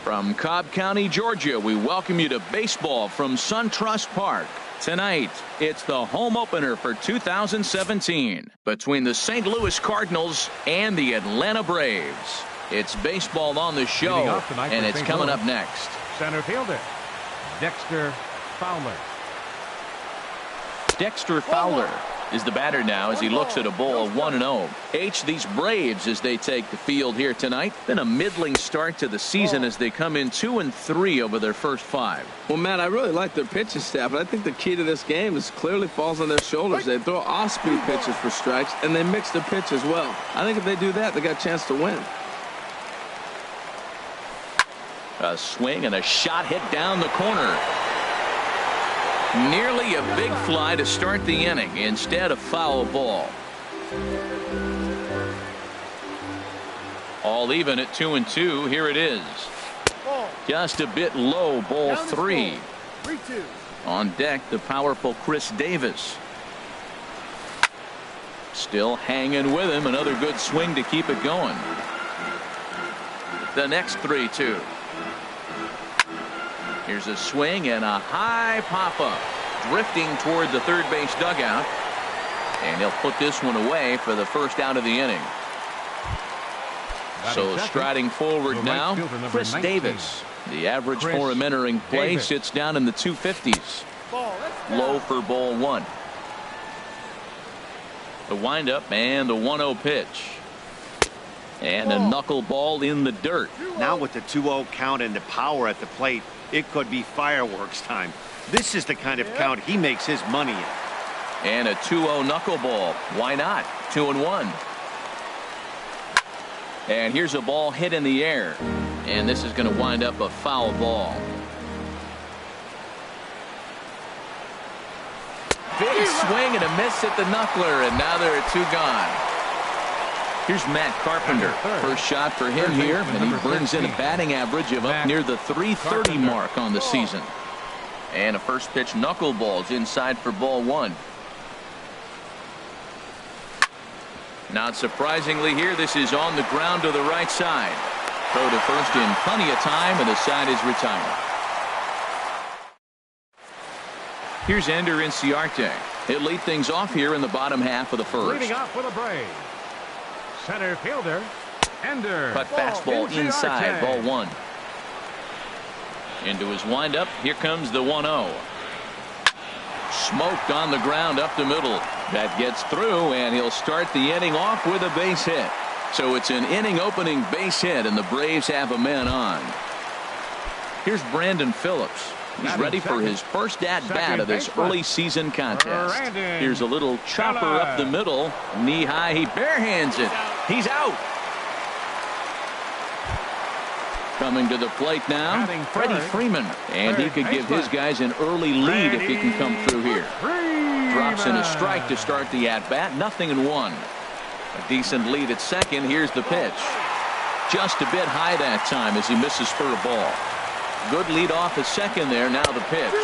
From Cobb County, Georgia, we welcome you to baseball from SunTrust Park. Tonight, it's the home opener for 2017 between the St. Louis Cardinals and the Atlanta Braves. It's baseball on the show, and it's coming up next. Center fielder, Dexter Fowler. Dexter Fowler is the batter now as he looks at a ball of 1-0. These Braves, as they take the field here tonight, been a middling start to the season as they come in 2-3 over their first 5. Well, Matt, I really like their pitching staff, but I think the key to this game is clearly falls on their shoulders. They throw off-speed pitches for strikes, and they mix the pitch as well. I think if they do that, they got a chance to win. A swing and a shot hit down the corner. Nearly a big fly to start the inning. Instead, a foul ball. All even at 2-2. Here it is. Just a bit low. Ball 3. On deck, the powerful Chris Davis. Still hanging with him. Another good swing to keep it going. The next 3-2. Here's a swing and a high pop-up. Drifting toward the third base dugout. And he'll put this one away for the first out of the inning. So striding forward now, Chris Davis. The average for him entering play sits down in the 250s. Low for ball 1. The windup and the 1-0 pitch. And a knuckleball in the dirt. Now with the 2-0 count and the power at the plate, it could be fireworks time. This is the kind of count he makes his money in. And a 2-0 knuckleball. Why not? 2-1. And here's a ball hit in the air. And this is going to wind up a foul ball. Big swing and a miss at the knuckler. And now there are 2 gone. Here's Matt Carpenter. First shot for him here, and he brings in a batting average of up near the .330 mark on the season. And a first pitch knuckleball's inside for ball 1. Not surprisingly here, this is on the ground to the right side. Throw to first in plenty of time, and the side is retired. Here's Ender Inciarte. He'll lead things off here in the bottom half of the first. Leading off for the Braves, center fielder, Ender. Cut fastball inside, ball 1. Into his windup, here comes the 1-0. Smoked on the ground up the middle. That gets through, and he'll start the inning off with a base hit. So it's an inning opening base hit, and the Braves have a man on. Here's Brandon Phillips. He's ready for his first at-bat of this early season contest. Here's a little chopper up the middle. Knee high, he barehands it. He's out. Coming to the plate now, Freddie Freeman. And he could give his guys an early lead if he can come through here. Drops in a strike to start the at-bat. 0-1. A decent lead at second. Here's the pitch. Just a bit high that time as he misses for a ball. Good lead off at second there. Now the pitch.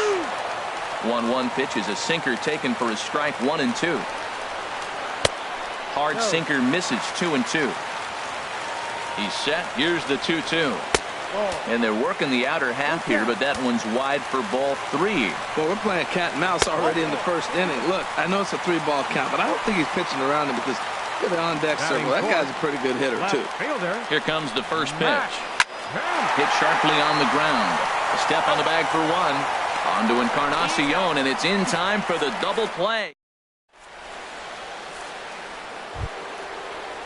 1-1 pitch is a sinker taken for a strike. 1-2. Hard sinker misses. 2-2. He's set. Here's the 2-2. And they're working the outer half here, but that one's wide for ball 3. Well, we're playing cat and mouse already in the first inning. Look, I know it's a 3-ball count, but I don't think he's pitching around him because look at the on-deck circle. That guy's a pretty good hitter, too. Here comes the first pitch. Hit sharply on the ground. A step on the bag for 1. On to Encarnacion, and it's in time for the double play.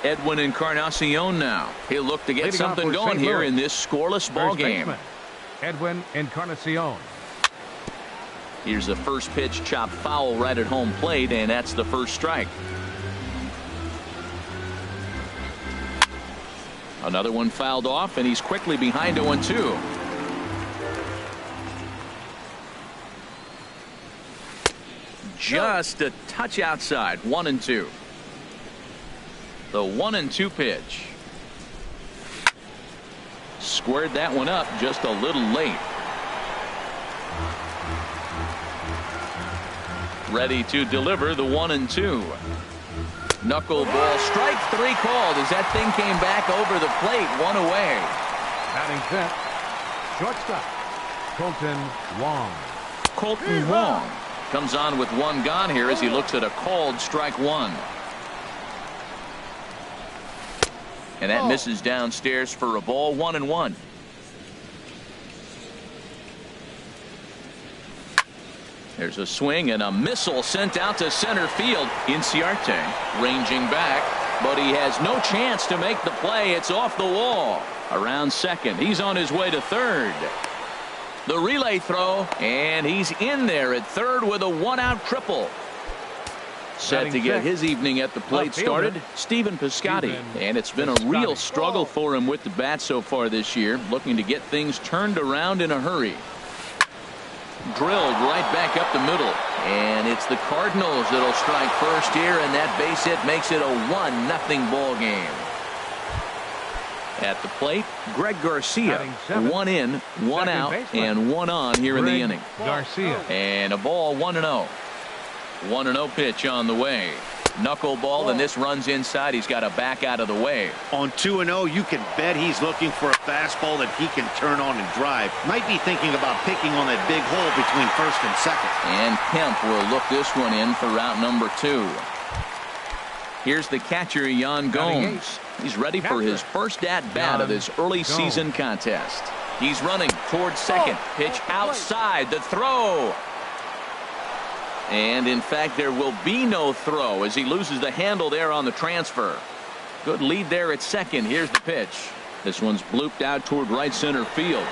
Edwin Encarnacion now. He'll look to get something going here in this scoreless ball game. Edwin Encarnacion. Here's the first pitch, chopped foul right at home plate, and that's the first strike. Another one fouled off, and he's quickly behind 0-2. Just a touch outside. 1-2. The 1-2 pitch. Squared that one up just a little late. Ready to deliver the 1-2. Knuckleball, strike 3 called as that thing came back over the plate. 1 away. Batting fifth, Shortstop, Colton Wong. Colton Wong comes on with one gone here as he looks at a called strike one. And that misses downstairs for a ball, 1-1. There's a swing and a missile sent out to center field. Inciarte ranging back, but he has no chance to make the play. It's off the wall. Around second. He's on his way to third. The relay throw, and he's in there at third with a one-out triple. Set to get his evening at the plate started, Stephen Piscotty. And it's been a real struggle for him with the bat so far this year, looking to get things turned around in a hurry. Drilled right back up the middle, and it's the Cardinals that'll strike first here, and that base hit makes it a 1-0 ball game. At the plate, Greg Garcia. 1 in, 1 out, and 1 on here in the inning. Garcia. And a ball, 1-0. 1-0 pitch on the way. Knuckleball, and this runs inside. He's got to back out of the way. On 2-0, you can bet he's looking for a fastball that he can turn on and drive. Might be thinking about picking on that big hole between first and second. And Kemp will look this one in for route number 2. Here's the catcher, Yan Gomes. He's ready for his first at-bat of this early season contest. He's running towards second. Pitch outside. The throw. And in fact, there will be no throw as he loses the handle there on the transfer. Good lead there at second. Here's the pitch. This one's blooped out toward right center field.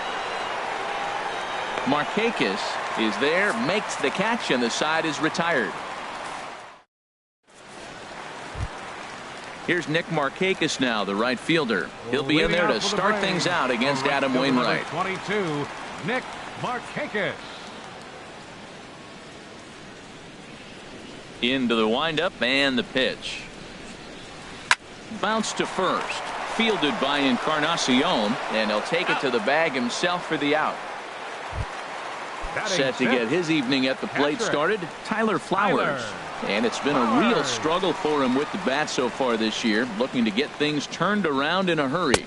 Markakis is there, makes the catch, and the side is retired. Here's Nick Markakis now, the right fielder. He'll be in there to start things out against Adam Wainwright. 22, Nick Markakis. Into the windup and the pitch. Bounce to first. Fielded by Encarnacion, and he'll take it to the bag himself for the out. Set to get his evening at the plate started, Tyler Flowers. And it's been a real struggle for him with the bat so far this year, looking to get things turned around in a hurry.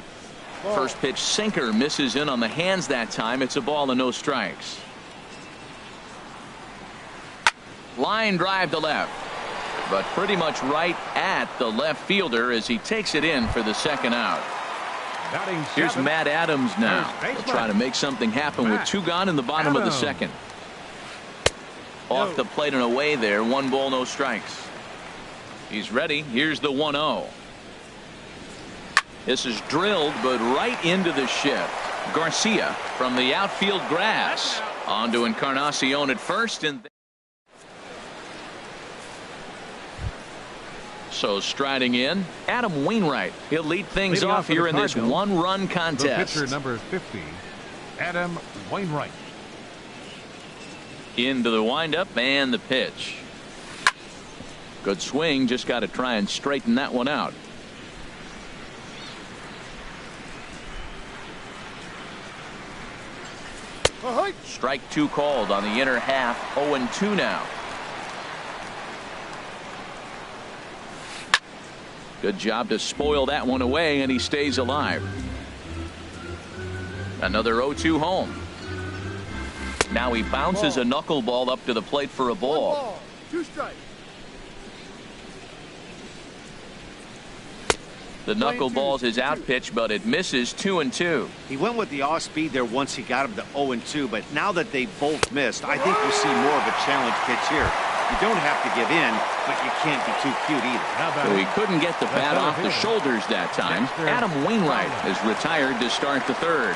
First pitch sinker misses in on the hands that time. It's a ball and no strikes. Line drive to left, but pretty much right at the left fielder as he takes it in for the second out. Here's Matt Adams now. He'll try to make something happen with 2 gone in the bottom of the second. Off the plate and away there. 1 ball, no strikes. He's ready. Here's the 1-0. This is drilled, but right into the shift. Garcia from the outfield grass. On to Encarnacion at first. And so striding in, Adam Wainwright. He'll lead things off here in this 1-run contest. The pitcher number 50, Adam Wainwright. Into the windup and the pitch. Good swing, just got to try and straighten that one out. Strike 2 called on the inner half. 0-2 now. Good job to spoil that one away, and he stays alive. Another 0-2 home. Now he bounces a knuckleball up to the plate for a ball. 2 strikes. The knuckleball's his out pitch, but it misses. 2-2. He went with the off speed there once he got him to 0-2, but now that they both missed, I think we'll see more of a challenge pitch here. You don't have to give in, but you can't be too cute either. So he couldn't get the bat off the shoulders that time. Adam Wainwright is retired to start the third.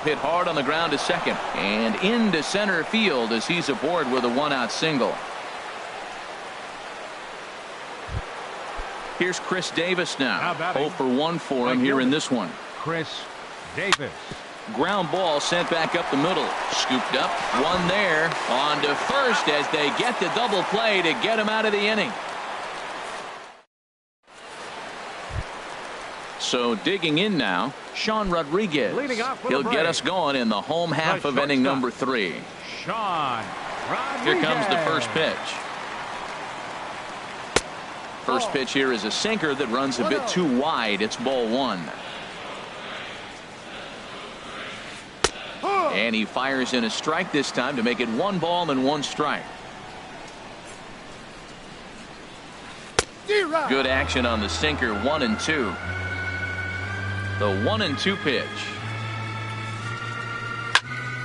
Hit hard on the ground to second and into center field as he's aboard with a 1-out single. Here's Chris Davis now. 0 for 1 for him here in this one. Chris Davis. Ground ball sent back up the middle. Scooped up. One there. On to first as they get the double play to get him out of the inning. So digging in now, Sean Rodriguez. He'll get us going in the home half of inning number 3. Sean Rodriguez. Here comes the first pitch. First pitch here is a sinker that runs a bit too wide. It's ball 1. And he fires in a strike this time to make it 1 ball and 1 strike. Good action on the sinker, 1-2. The 1-2 pitch.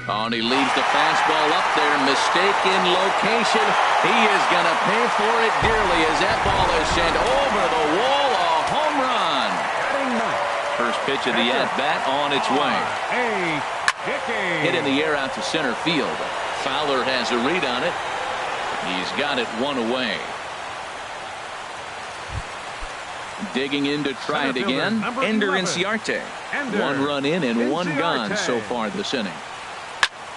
Oh, and he leaves the fastball up there. Mistaken location. He is going to pay for it dearly as that ball is sent over the wall. A home run. First pitch of the at-bat on its way. Hit in the air out to center field. Fowler has a read on it. He's got it 1 away. Digging in to try it again. Ender Inciarte. 1 run in and 1 gone so far this inning.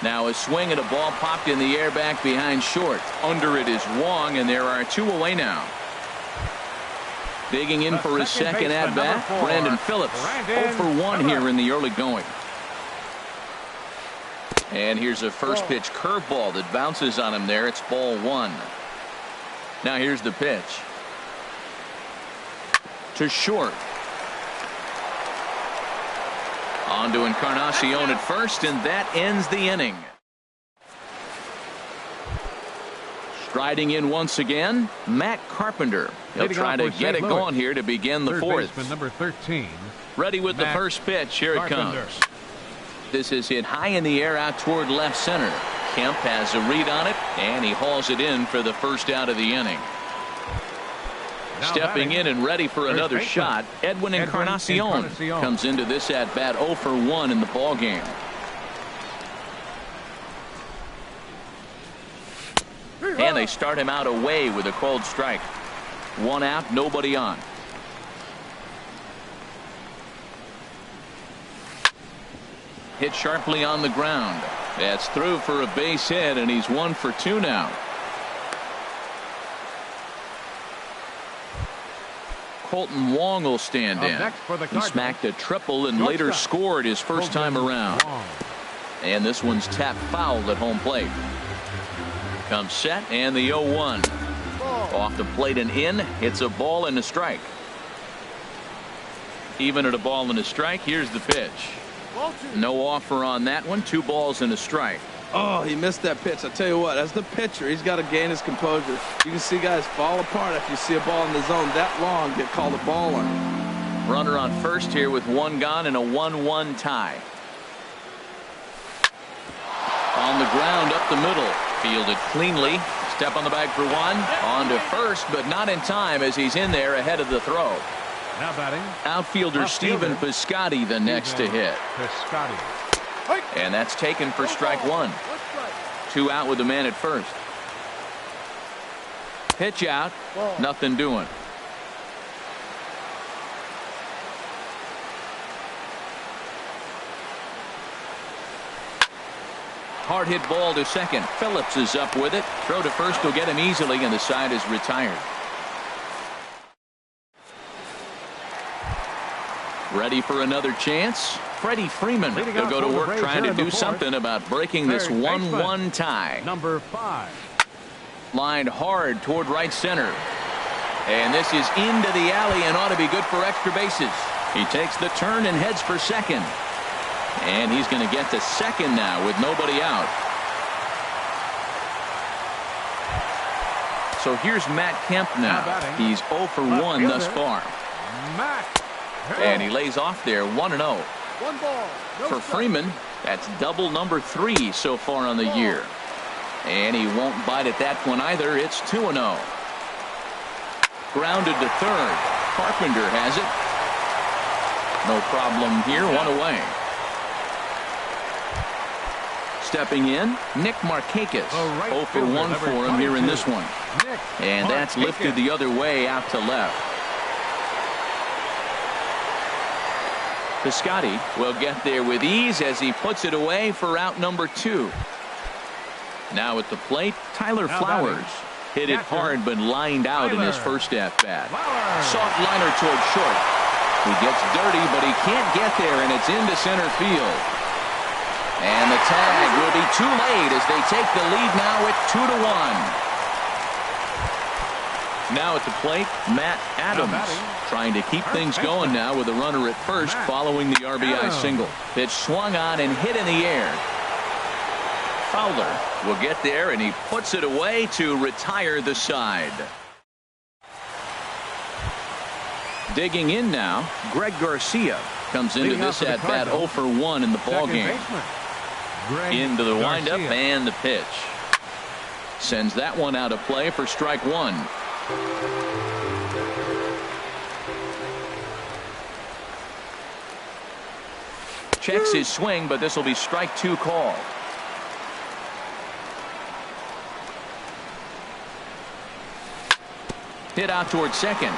Now a swing and a ball popped in the air back behind short. Under it is Wong, and there are 2 away now. Digging in for his second at bat, Brandon Phillips. 0 for 1 here in the early going. And here's a first pitch curveball that bounces on him there. It's ball 1. Now here's the pitch. To short. On to Encarnacion at first, and that ends the inning. Striding in once again, Matt Carpenter. He'll try to get it going here to begin the 4th. Number 13. Ready with the first pitch. Here it comes. This is hit high in the air out toward left center. Kemp has a read on it, and he hauls it in for the first out of the inning. Stepping in and ready for another shot, Edwin Encarnacion comes into this at bat 0 for 1 in the ball game. And they start him out away with a called strike. 1 out, nobody on. Hit sharply on the ground. That's through for a base hit, and he's 1 for 2 now. Colton Wong will stand in. He smacked a triple and later scored his first time around. And this one's tapped foul at home plate. Comes set, and the 0-1. Off the plate and in. It's a ball and a strike. Even at a ball and a strike, here's the pitch. No offer on that one. 2 balls and a strike. Oh, he missed that pitch. I tell you what, as the pitcher, he's got to gain his composure. You can see guys fall apart if you see a ball in the zone that long get called a baller. Runner on first here with 1 gone and a 1-1 tie. On the ground up the middle. Fielded cleanly. Step on the bag for 1. On to first, but not in time as he's in there ahead of the throw. Now batting. Outfielder Stephen Piscotty the next to hit. And that's taken for strike 1. 2 out with the man at first. Pitch out. Nothing doing. Hard hit ball to second. Phillips is up with it. Throw to first will get him easily, and the side is retired. Ready for another chance. Freddie Freeman will go to work trying to do something about breaking this 1-1 tie. Number 5. Lined hard toward right center. And this is into the alley and ought to be good for extra bases. He takes the turn and heads for second. And he's going to get to second now with nobody out. So here's Matt Kemp now. He's 0 for 1 thus far. And he lays off there 1-0. For Freeman, that's double number 3 so far on the year. And he won't bite at that one either. It's 2-0. Grounded to third. Carpenter has it. No problem here. 1 away. Stepping in, Nick Markakis. 0 for 1 for him here in this one. And that's lifted the other way out to left. Piscotty will get there with ease as he puts it away for out number 2. Now at the plate, Tyler Flowers. Hit it hard but lined out in his first at-bat. Soft liner toward short. He gets dirty, but he can't get there, and it's into center field. And the tag will be too late as they take the lead now at 2-1. Now at the plate, Matt Adams trying to keep things going now with a runner at first following the RBI single. Pitch swung on and hit in the air. Fowler will get there, and he puts it away to retire the side. Digging in now, Greg Garcia comes into this at bat 0 for 1 in the ball game. Into the windup and the pitch. Sends that one out of play for strike one. Checks his swing, but this will be strike two call. Hit out towards second.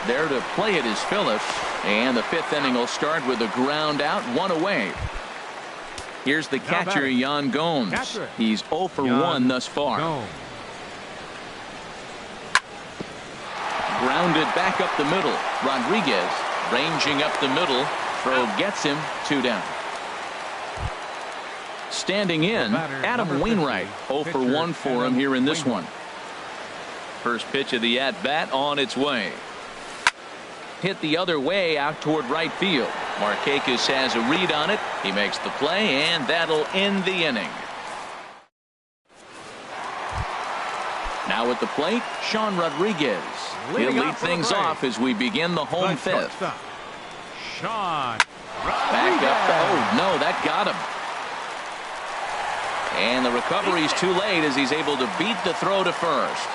There to play it is Phillips, and the fifth inning will start with a ground out, one away. Here's the catcher, Yan Gomes. He's 0 for 1 thus far. Grounded back up the middle. Rodriguez ranging up the middle. Throw gets him, 2 down. Standing in, Adam Wainwright. 0 for 1 for him here in this one. First pitch of the at-bat on its way. Hit the other way out toward right field. Markakis has a read on it. He makes the play, and that'll end the inning. Now at the plate, Sean Rodriguez. He'll lead things off as we begin the home fifth. Sean Back up. Oh, no, that got him. And the recovery's too late as he's able to beat the throw to first.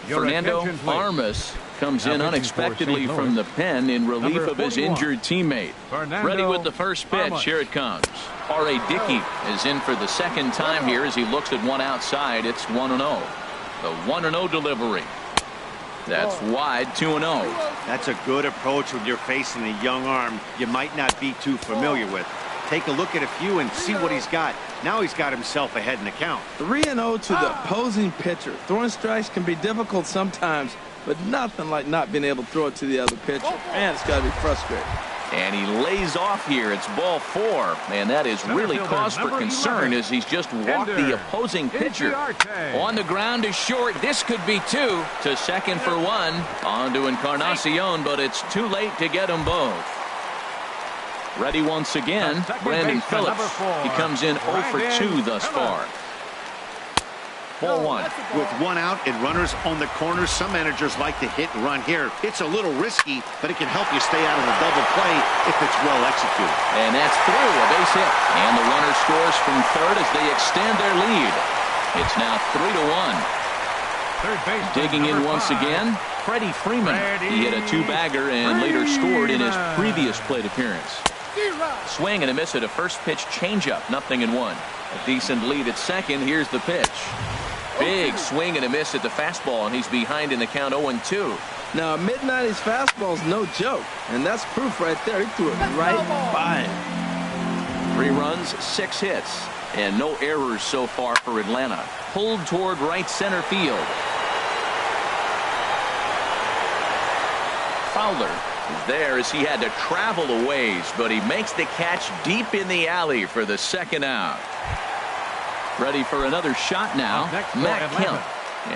Fernando Armas comes in unexpectedly from the pen in relief of his injured teammate. Ready with the first pitch. Here it comes. R.A. Dickey is in for the second time here as he looks at one outside. It's 1-0. The 1-0 delivery. That's wide, 2-0. That's a good approach when you're facing a young arm you might not be too familiar with. Take a look at a few and see what he's got. Now he's got himself ahead in the count. 3-0 to the opposing pitcher. Throwing strikes can be difficult sometimes, but nothing like not being able to throw it to the other pitcher. Man, it's got to be frustrating. And he lays off here. It's ball 4, and that is really cause for concern as he's just walked the opposing pitcher. On the ground is short. This could be 2 to second for 1. On to Encarnacion, but it's too late to get them both. Ready once again, Brandon Phillips. He comes in 0 for 2 thus far. Ball 1. With one out and runners on the corners, some managers like to hit and run here. It's a little risky, but it can help you stay out of the double play if it's well executed. And that's through, a base hit. And the runner scores from third as they extend their lead. It's now 3-1. Digging in once again, Freddie Freeman. He hit a 2-bagger and later scored in his previous plate appearance. Swing and a miss at a first pitch changeup, 0-1. A decent lead at second. Here's the pitch. Big swing and a miss at the fastball, and he's behind in the count 0-2. Now, a mid-90s fastball is no joke, and that's proof right there. He threw it right by him. 3 runs, 6 hits, and no errors so far for Atlanta. Pulled toward right center field. Fowler is there as he had to travel a ways, but he makes the catch deep in the alley for the second out. Ready for another shot now, Matt Kemp.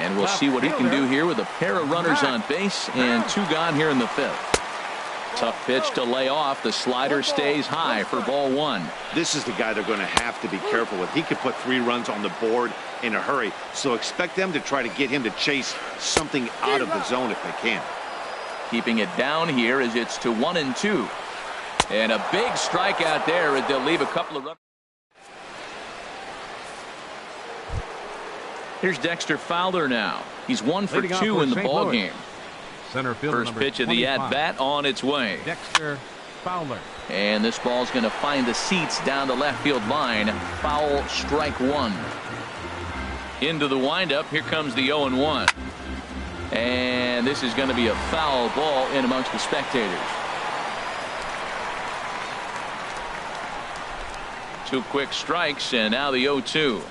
And we'll see what he can do here with a pair of runners on base and 2 gone here in the 5th. Tough pitch to lay off. The slider stays high for ball 1. This is the guy they're going to have to be careful with. He could put 3 runs on the board in a hurry, so expect them to try to get him to chase something out of the zone if they can. Keeping it down here as it's to 1-2. And a big strikeout there as they'll leave a couple of runners. Here's Dexter Fowler now. He's 1 for 2 in the ball game. First pitch of the at-bat on its way. Dexter Fowler. And this ball's going to find the seats down the left field line. Foul, strike 1. Into the windup. Here comes the 0-1. And this is going to be a foul ball in amongst the spectators. 2 quick strikes, and now the 0-2.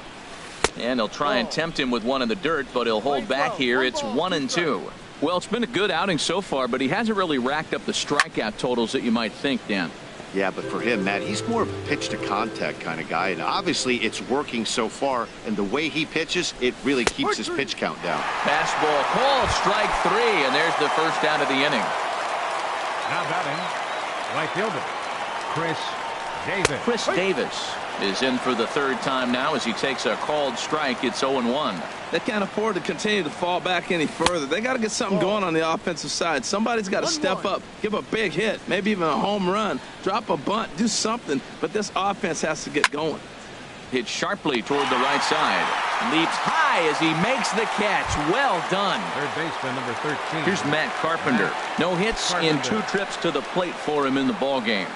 And they'll try and tempt him with one in the dirt, but he'll hold back here. It's 1-2. Well, it's been a good outing so far, but he hasn't really racked up the strikeout totals that you might think, Dan. Yeah, but for him, Matt, he's more of a pitch-to-contact kind of guy, and obviously it's working so far, and the way he pitches, it really keeps his pitch count down. Fastball called, strike 3, and there's the first out of the inning. Now batting, right fielder, Chris Davis. Chris Davis is in for the third time now as he takes a called strike. It's 0-1. They can't afford to continue to fall back any further. They got to get something going on the offensive side. Somebody's got to step up, give a big hit, maybe even a home run, drop a bunt, do something. But this offense has to get going. Hit sharply toward the right side. Leaps high as he makes the catch. Well done. Third baseman, number 13. Here's Matt Carpenter. No hits in 2 trips to the plate for him in the ball game.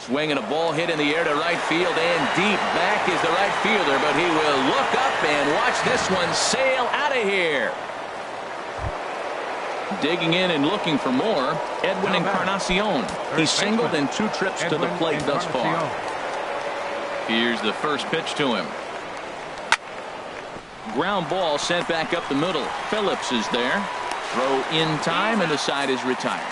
Swinging a ball hit in the air to right field, and deep back is the right fielder, but he will look up and watch this one sail out of here. Digging in and looking for more, Edwin Encarnacion. He's singled in 2 trips to the plate thus far. Here's the first pitch to him. Ground ball sent back up the middle. Phillips is there. Throw in time, and the side is retired.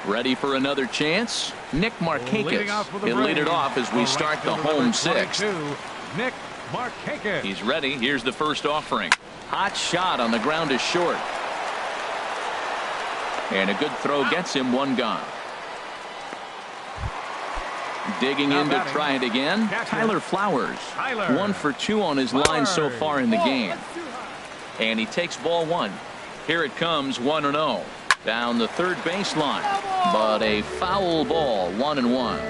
Ready for another chance? Nick Markakis. He'll lead it off as we start the home 6th. Nick Markakis. He's ready. Here's the first offering. Hot shot on the ground is short. And a good throw gets him 1 gone. Digging in to try it again. Tyler Flowers. 1 for 2 on his line so far in the game. And he takes ball 1. Here it comes, 1-0. Down the third baseline, but a foul ball, 1-1.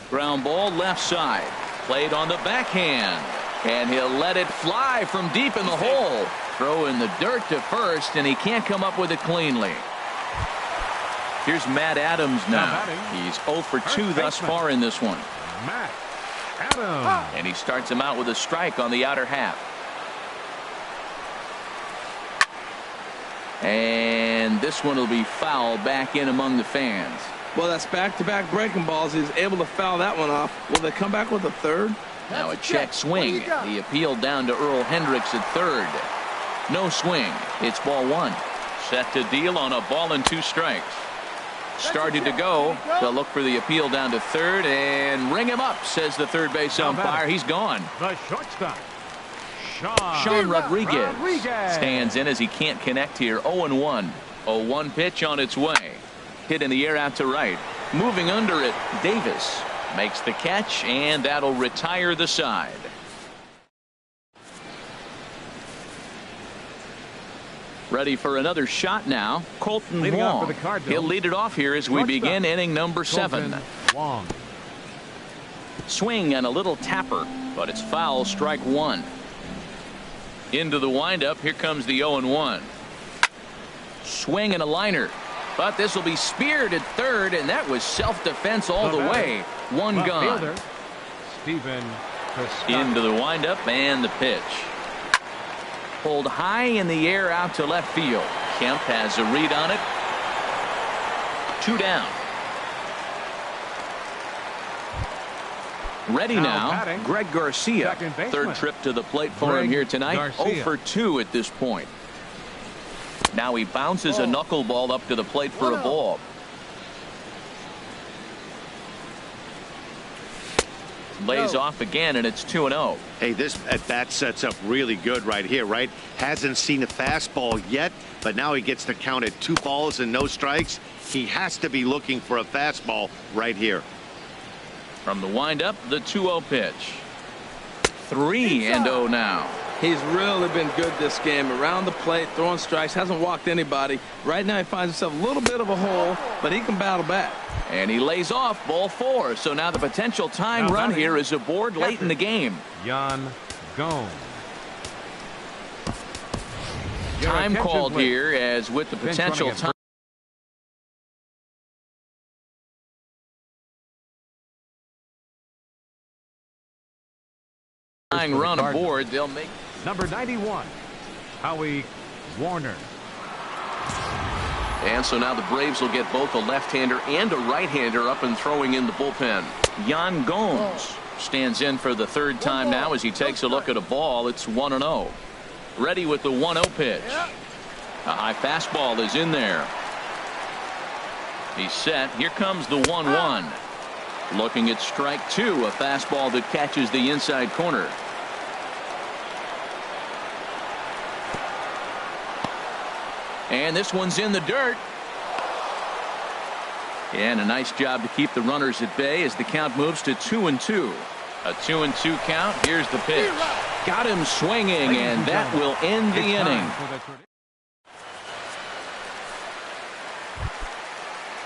Ground ball left side, played on the backhand, and he'll let it fly from deep in the hole. Throw in the dirt to first, and he can't come up with it cleanly. Here's Matt Adams now. He's 0 for 2 thus far in this one. Matt Adams. And he starts him out with a strike on the outer half. And this one will be foul back in among the fans. Well, that's back-to-back breaking balls. He's able to foul that one off. Will they come back with a third? Now a check swing. The appeal down to Earl Hendricks at third. No swing. It's ball 1. Set to deal on a ball and 2 strikes. Started to go. They'll look for the appeal down to third and ring him up, says the third base umpire. He's gone. The shortstop, Sean Rodriguez stands in as he can't connect here. 0-1. 0-1 pitch on its way. Hit in the air out to right. Moving under it, Davis makes the catch, and that'll retire the side. Ready for another shot now. Colton Wong. He'll lead it off here as we begin inning number 7. Swing and a little tapper, but it's foul, strike 1. Into the windup. Here comes the 0-1. Swing and a liner. But this will be speared at third, and that was self-defense all the way. 1 gone. Into the windup and the pitch. Pulled high in the air out to left field. Kemp has a read on it. 2 down. Ready now, Greg Garcia. Third trip to the plate for him here tonight. 0 for 2 at this point. Now he bounces a knuckleball up to the plate for a ball. Lays off again, and it's 2-0. Hey, this at bat sets up really good right here, right? Hasn't seen a fastball yet, but now he gets to count at 2 balls and no strikes. He has to be looking for a fastball right here. From the windup, the 2-0 pitch. 3-0 now. He's really been good this game. Around the plate, throwing strikes, hasn't walked anybody. Right now he finds himself a little bit of a hole, but he can battle back. And he lays off ball 4. So now the potential tying run here is aboard late in the game. Yan Gomes. Time called here as with the potential tying run aboard. They'll make number 91, Howie Warner. And so now the Braves will get both a left-hander and a right-hander up and throwing in the bullpen. Yan Gomes Stands in for the third time now as he takes a look at a ball. It's 1-0. Ready with the 1-0 pitch. A high fastball is in there. He's set. Here comes the 1-1. Looking at strike two, a fastball that catches the inside corner. And this one's in the dirt. And a nice job to keep the runners at bay as the count moves to 2-2. A 2-2 count. Here's the pitch. Got him swinging, and that will end the inning.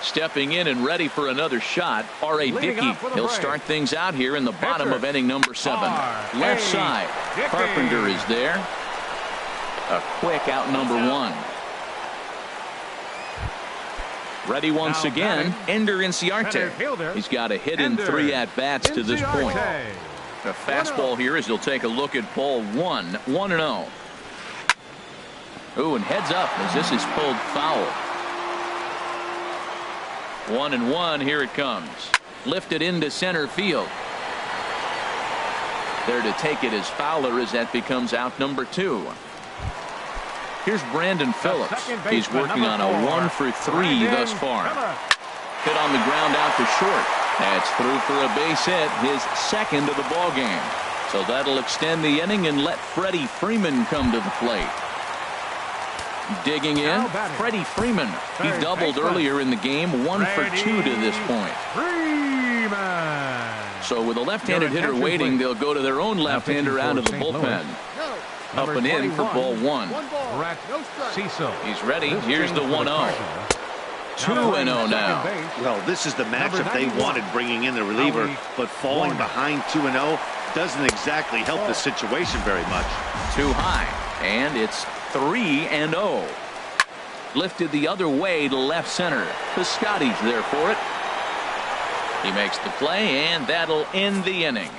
Stepping in and ready for another shot, R.A. Dickey. He'll start things out here in the bottom of inning number 7. Left side. Carpenter is there. A quick out number 1. Ready once again, Ender Inciarte. He's got a hit in 3 at-bats to this point. A fastball here as he'll take a look at ball 1, 1-0. Ooh, and heads up as this is pulled foul. 1-1, here it comes. Lifted into center field. There to take it is Fowler as that becomes out number 2. Here's Brandon Phillips. He's working on a 1 for 3 thus far. Hit on the ground out to short. That's through for a base hit, his second of the ball game. So that'll extend the inning and let Freddie Freeman come to the plate. Digging in, Freddie Freeman. He doubled earlier in the game, 1 for 2 to this point. So with a left-handed hitter waiting, they'll go to their own left-hander out of the bullpen. Up and in for ball 1. He's ready. Here's the 1-0. 2-0 now. Well, this is the matchup they wanted, bringing in the reliever, but falling behind 2-0 doesn't exactly help the situation very much. Too high, and it's 3-0. Lifted the other way to left center. Piscotty's there for it. He makes the play, and that'll end the inning.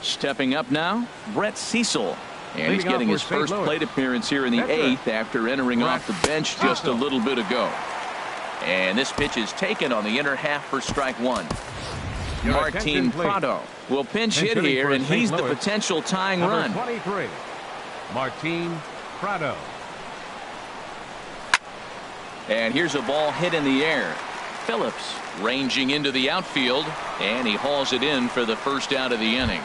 Stepping up now, Brett Cecil. And he's getting his first plate appearance here in the 8th after entering off the bench just a little bit ago. And this pitch is taken on the inner half for strike 1. Martin Prado will pinch hit here, and he's the potential tying run. 23, Martin Prado. And here's a ball hit in the air. Phillips ranging into the outfield, and he hauls it in for the first out of the inning.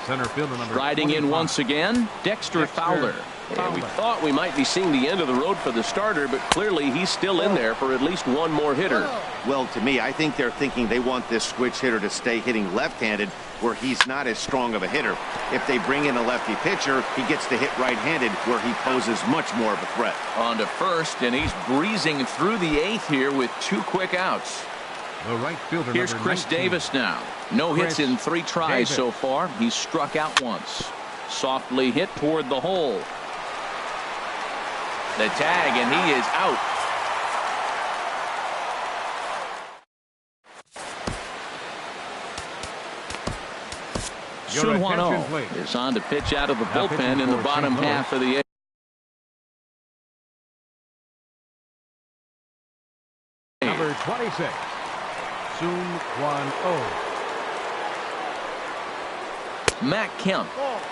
Center fielder number Riding 25. in once again, Dexter Fowler. And we thought we might be seeing the end of the road for the starter, but clearly he's still in there for at least one more hitter. Well, to me, I think they're thinking they want this switch hitter to stay hitting left-handed where he's not as strong of a hitter. If they bring in a lefty pitcher, he gets to hit right-handed where he poses much more of a threat. On to first, and he's breezing through the 8th here with 2 quick outs. The right fielder. Here's Chris 19. Davis now. No hits in 3 tries so far. He's struck out once. Softly hit toward the hole. The tag, and he is out. Sunhwano is on to pitch out of the bullpen in the bottom half of the 8th. Number 26, Sunhwano. Matt Kemp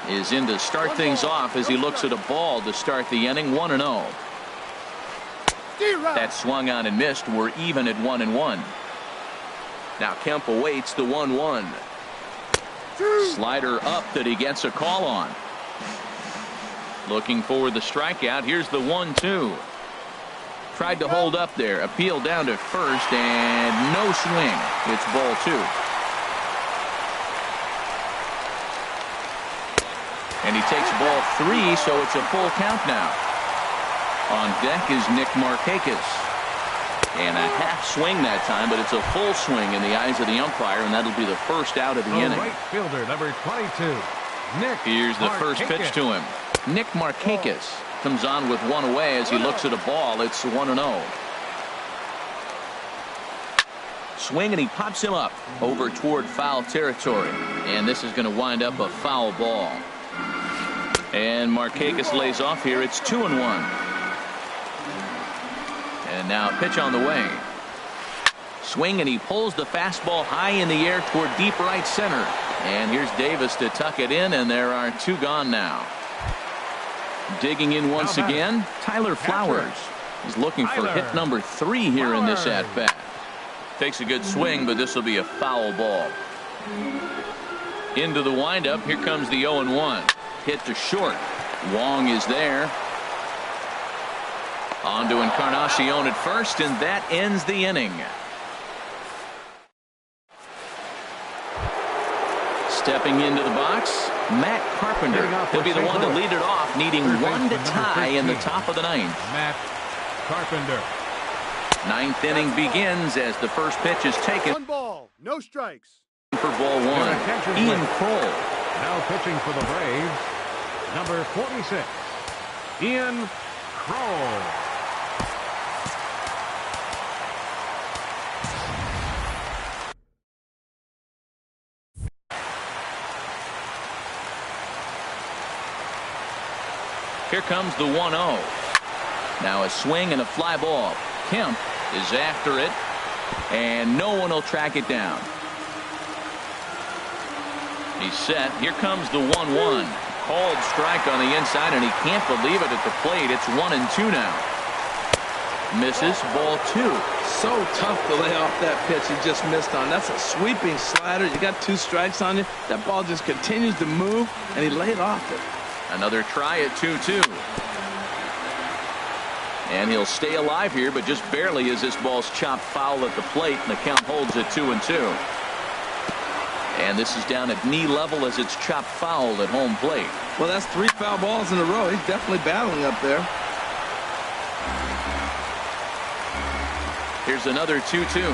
is in to start things off as he looks at a ball to start the inning. 1-0. That swung on and missed. We're even at 1-1. Now Kemp awaits the 1-1. Slider up that he gets a call on. Looking for the strikeout. Here's the 1-2. Tried to hold up there. Appeal down to first, and no swing. It's ball 2. And he takes ball 3, so it's a full count now. On deck is Nick Markakis. And a half swing that time, but it's a full swing in the eyes of the umpire, and that'll be the first out of the inning. Right fielder, number 22, Nick. Here's the first pitch to him. Nick Markakis comes on with 1 away as he looks at a ball. It's 1-0. Swing, and he pops him up over toward foul territory. And this is going to wind up a foul ball. And Markakis lays off here. It's 2-1. And now a pitch on the way. Swing, and he pulls the fastball high in the air toward deep right center. And here's Davis to tuck it in, and there are 2 gone now. Digging in once again, Tyler Flowers. He's looking for hit number 3 here in this at-bat. Takes a good swing, but this will be a foul ball. Into the windup, here comes the 0-1. Hit to short. Wong is there. On to Encarnacion at first, and that ends the inning. Stepping into the box, Matt Carpenter. He'll be the one to lead it off, needing 1 to tie in the top of the 9th. Matt Carpenter. 9th inning begins as the first pitch is taken. 1 ball, no strikes. For ball 1, Ian Kroll. Now pitching for the Braves, number 46, Ian Kroll. Here comes the 1-0. Now a swing and a fly ball. Kemp is after it, and no one will track it down. He's set. Here comes the 1-1. Called strike on the inside, and he can't believe it at the plate. It's 1-2 now. Misses, ball 2. So tough to lay off that pitch he just missed on. That's a sweeping slider. You got 2 strikes on you. That ball just continues to move, and he laid off it. Another try at 2-2. And he'll stay alive here, but just barely as this ball's chopped foul at the plate, and the count holds at 2-2. And this is down at knee level as it's chopped foul at home plate. Well, that's 3 foul balls in a row. He's definitely battling up there. Here's another 2-2.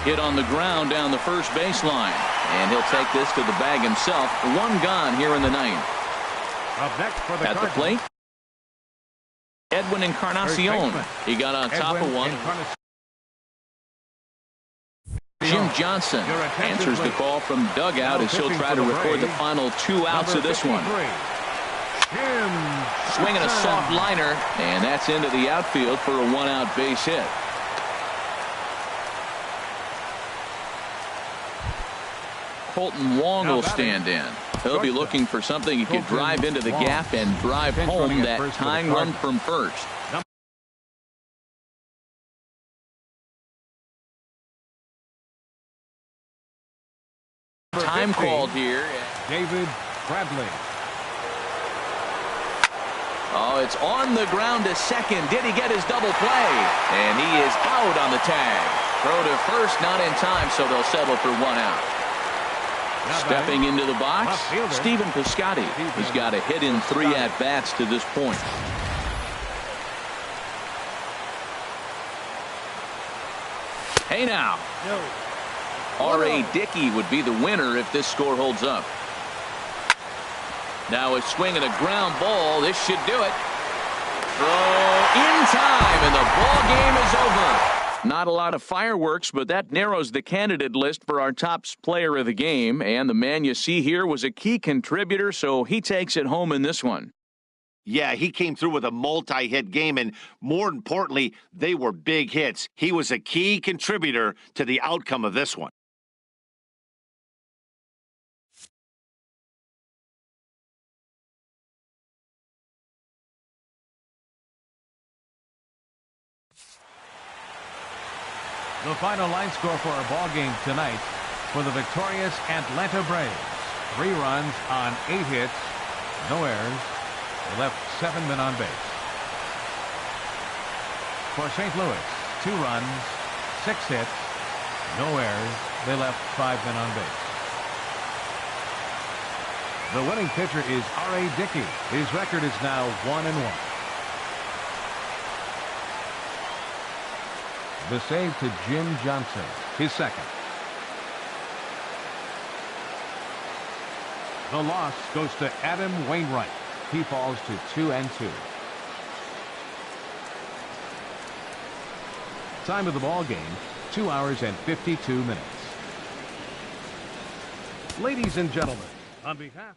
Hit on the ground down the first baseline. And he'll take this to the bag himself. 1 gone here in the 9th. Up next for the At the plate, Edwin Encarnacion. He got on top of one. Jim Johnson answers the call from dugout as he'll try to record the final 2 outs of this one. Swinging a soft liner, and that's into the outfield for a 1-out base hit. Colton Wong will stand in. He'll be looking for something he could drive into the gap and drive home that tying run from first. Time called here. David Bradley. Oh, it's on the ground to second. Did he get his double play? And he is out on the tag. Throw to first, not in time, so they'll settle for 1 out. Stepping into the box, Stephen Piscotty. He's got a hit in 3 at-bats to this point. Hey now. R.A. Dickey would be the winner if this score holds up. Now a swing and a ground ball. This should do it. Throw in time, and the ball game is over. Not a lot of fireworks, but that narrows the candidate list for our top player of the game. And the man you see here was a key contributor, so he takes it home in this one. Yeah, he came through with a multi-hit game, and more importantly, they were big hits. He was a key contributor to the outcome of this one. The final line score for our ball game tonight for the victorious Atlanta Braves. 3 runs on 8 hits, no errors. They left 7 men on base. For St. Louis, 2 runs, 6 hits, no errors. They left 5 men on base. The winning pitcher is R.A. Dickey. His record is now 1-1. The save to Jim Johnson, his second. The loss goes to Adam Wainwright. He falls to 2-2. Time of the ball game, 2 hours and 52 minutes. Ladies and gentlemen, on behalf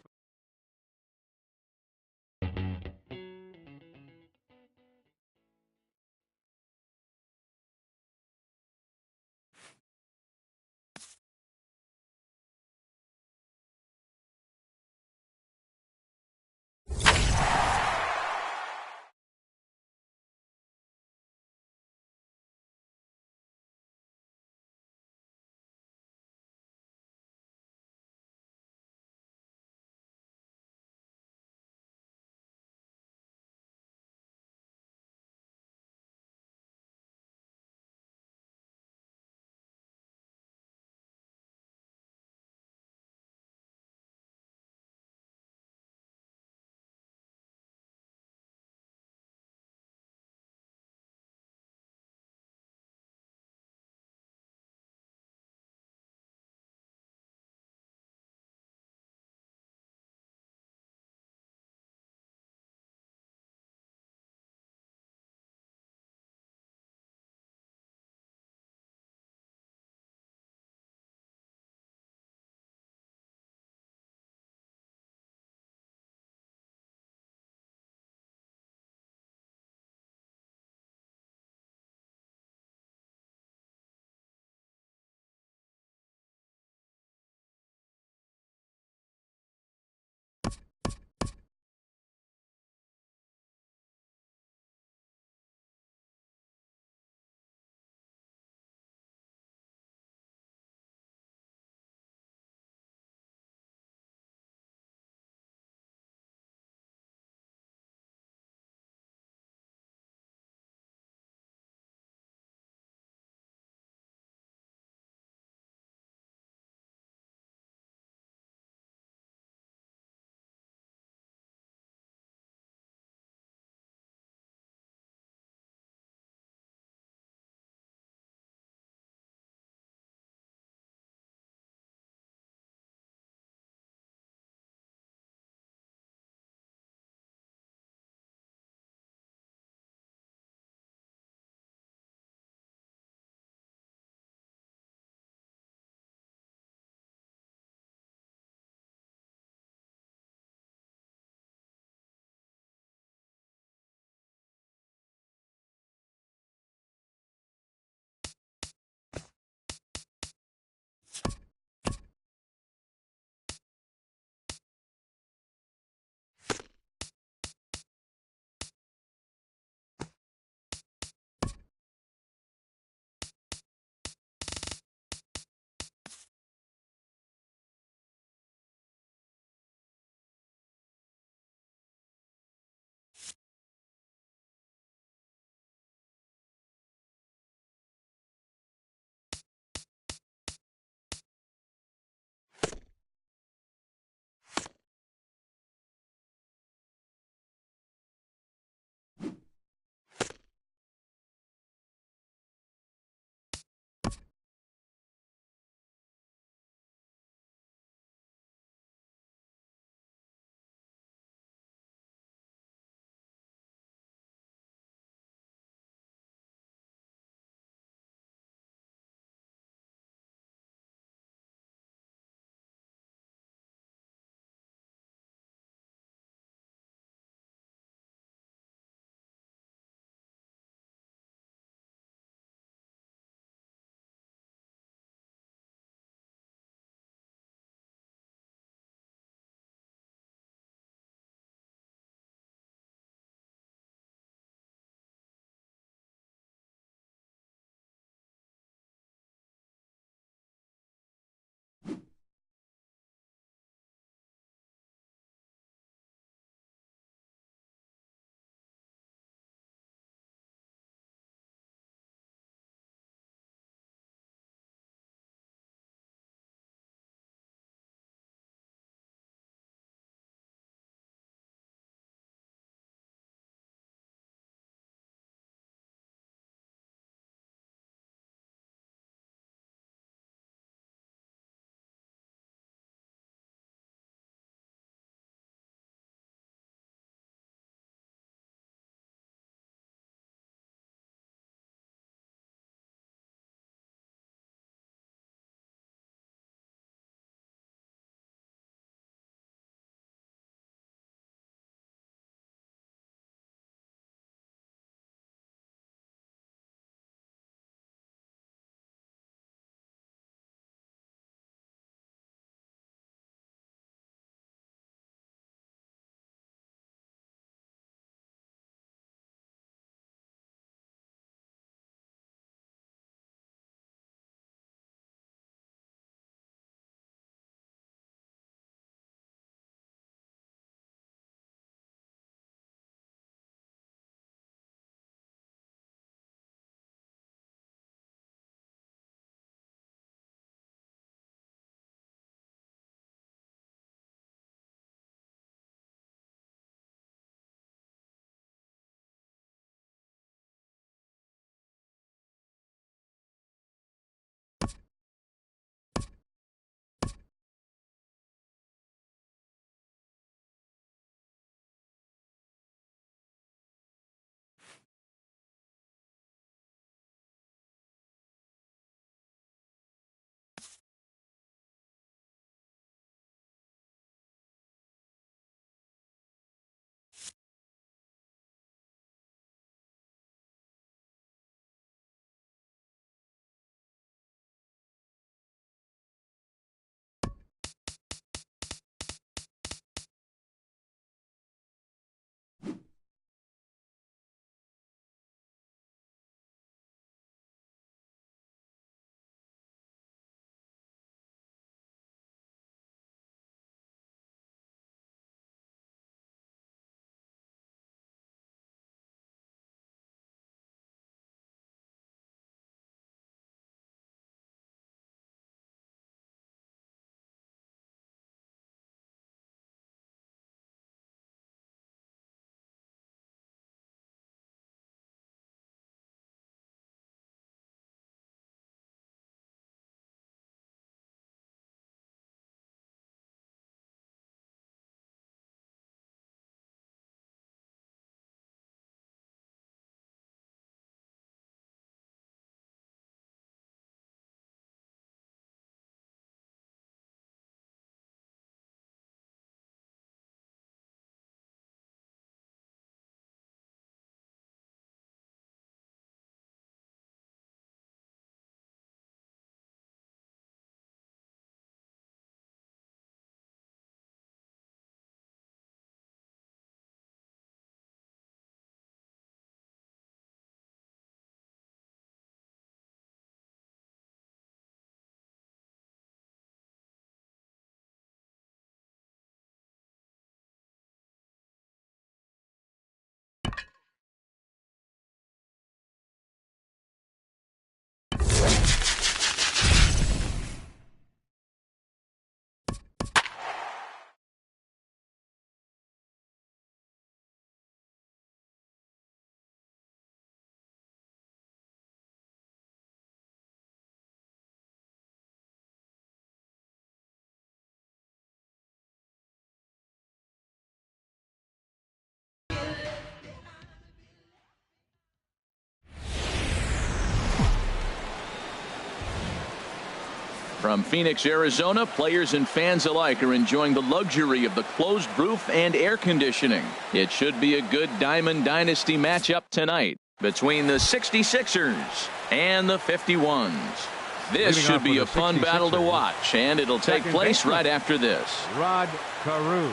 From Phoenix, Arizona, players and fans alike are enjoying the luxury of the closed roof and air conditioning. It should be a good Diamond Dynasty matchup tonight between the 66ers and the 51s. This should be a fun battle to watch, and it'll take place right after this. Rod Carew.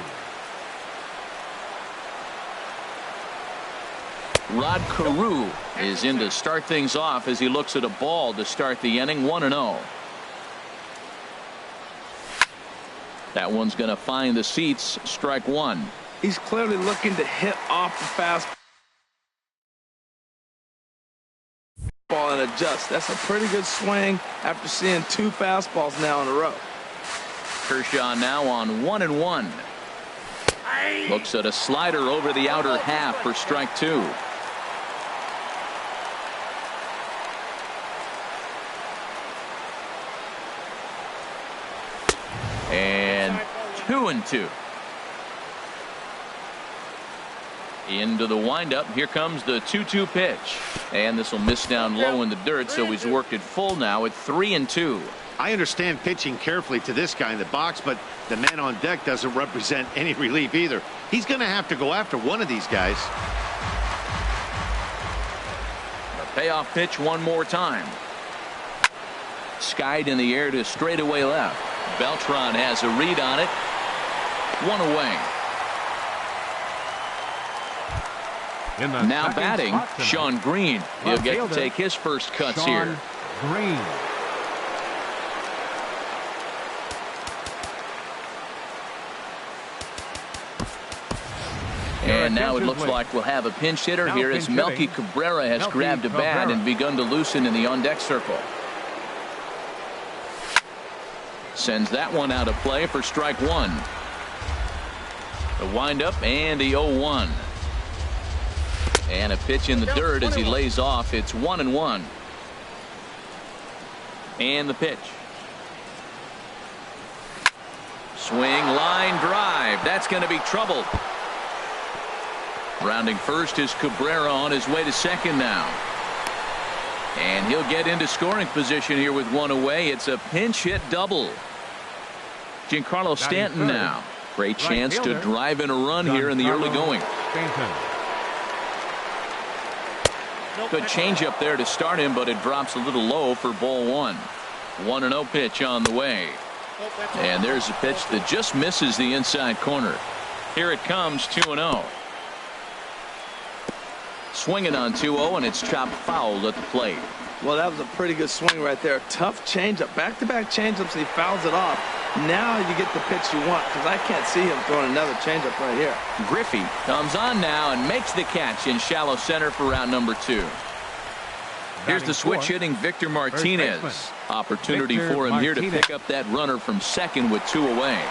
Rod Carew is in to start things off as he looks at a ball to start the inning. 1-0. That one's going to find the seats. Strike one. He's clearly looking to hit off the fastball and adjust. That's a pretty good swing after seeing 2 fastballs now in a row. Kershaw now on 1-1. Looks at a slider over the outer half for strike 2. And 2-2. Into the windup. Here comes the 2-2 pitch. And this will miss down low in the dirt, so he's worked it full now at 3-2. I understand pitching carefully to this guy in the box, but the man on deck doesn't represent any relief either. He's going to have to go after one of these guys. A payoff pitch one more time. Skied in the air to straightaway left. Beltran has a read on it. 1 away. Now batting, Sean Green. He'll get to take his first cuts here. Green. And now it looks like we'll have a pinch hitter here as Melky Cabrera has grabbed a bat and begun to loosen in the on-deck circle. Sends that one out of play for strike one. The windup and the 0-1. And a pitch in the dirt as he lays off. It's 1-1. And the pitch. Swing, line drive. That's going to be trouble. Rounding first is Cabrera on his way to second now. And he'll get into scoring position here with 1 away. It's a pinch hit double. Giancarlo Stanton now. Great chance to drive in a run here in the early going. Good changeup there to start him, but it drops a little low for ball 1. 1-0 pitch on the way. And there's a pitch that just misses the inside corner. Here it comes, 2-0. Swinging on 2-0, and it's chopped foul at the plate. Well, that was a pretty good swing right there. Tough changeup. Back-to-back changeups, and he fouls it off. Now you get the pitch you want, because I can't see him throwing another changeup right here. Griffey comes on now and makes the catch in shallow center for round number 2. Here's the switch hitting Victor Martinez. Opportunity for him here to pick up that runner from second with 2 away.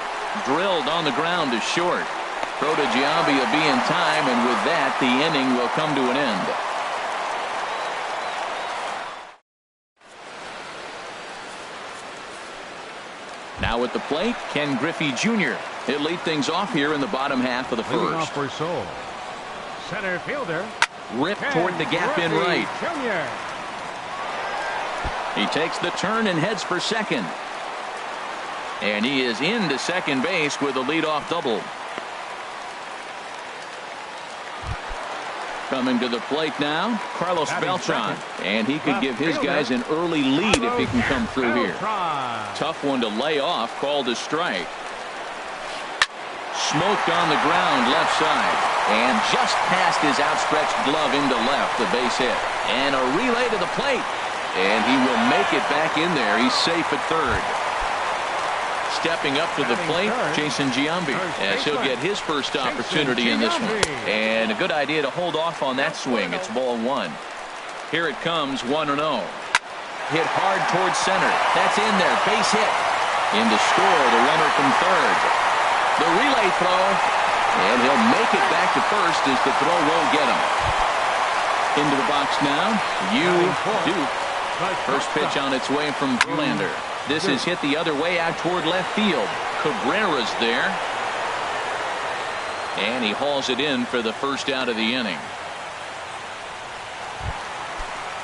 Drilled on the ground to short. Throw to Giambi will be in time, and with that, the inning will come to an end. Now at the plate, Ken Griffey Jr. He'll lead things off here in the bottom half of the first. Off for Seoul. Center fielder. Ripped toward the gap in right. Jr. He takes the turn and heads for second. And he is into second base with a leadoff double. Coming to the plate now, Carlos Beltran. And he could give his guys an early lead if he can come through here. Tough one to lay off, called a strike. Smoked on the ground left side. And just past his outstretched glove into left, the base hit. And a relay to the plate. And he will make it back in there. He's safe at third. Stepping up to the plate, Jason Giambi, as he'll get his first opportunity in this one. And a good idea to hold off on that swing. It's ball 1. Here it comes, 1-0. Hit hard towards center. That's in there. Base hit. In to score, the runner from third. The relay throw. And he'll make it back to first as the throw won't get him. Into the box now, Duke. First pitch on its way from Verlander. This is hit the other way out toward left field. Cabrera's there. And he hauls it in for the first out of the inning.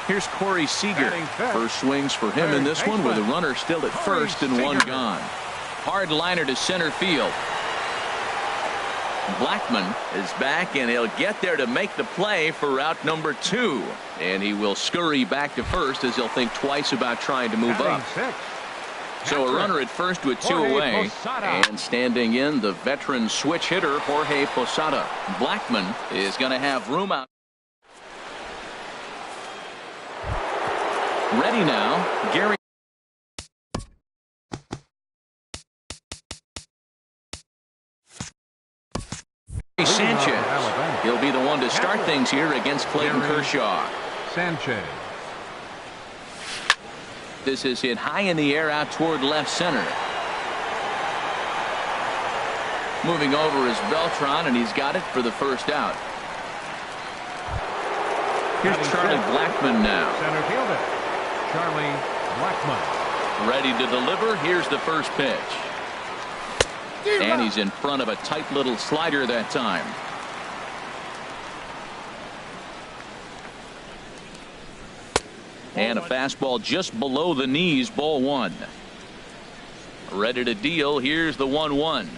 Here's Corey Seager. First swings for him in this one with a runner still at first and one gone. Hard liner to center field. Blackman is back, and he'll get there to make the play for route number 2. And he will scurry back to first as he'll think twice about trying to move up. So a runner at first with 2 away. And standing in, the veteran switch hitter, Jorge Posada. Blackman is going to have room out. Ready now, Gary Sanchez. He'll be the one to start things here against Clayton Kershaw. Sanchez. This is hit high in the air out toward left center. Moving over is Beltran, and he's got it for the first out. Here's Charlie Blackman now. Center fielder Charlie Blackman. Ready to deliver. Here's the first pitch. And he's in front of a tight little slider that time. And a fastball just below the knees, ball 1. Ready to deal. Here's the 1-1.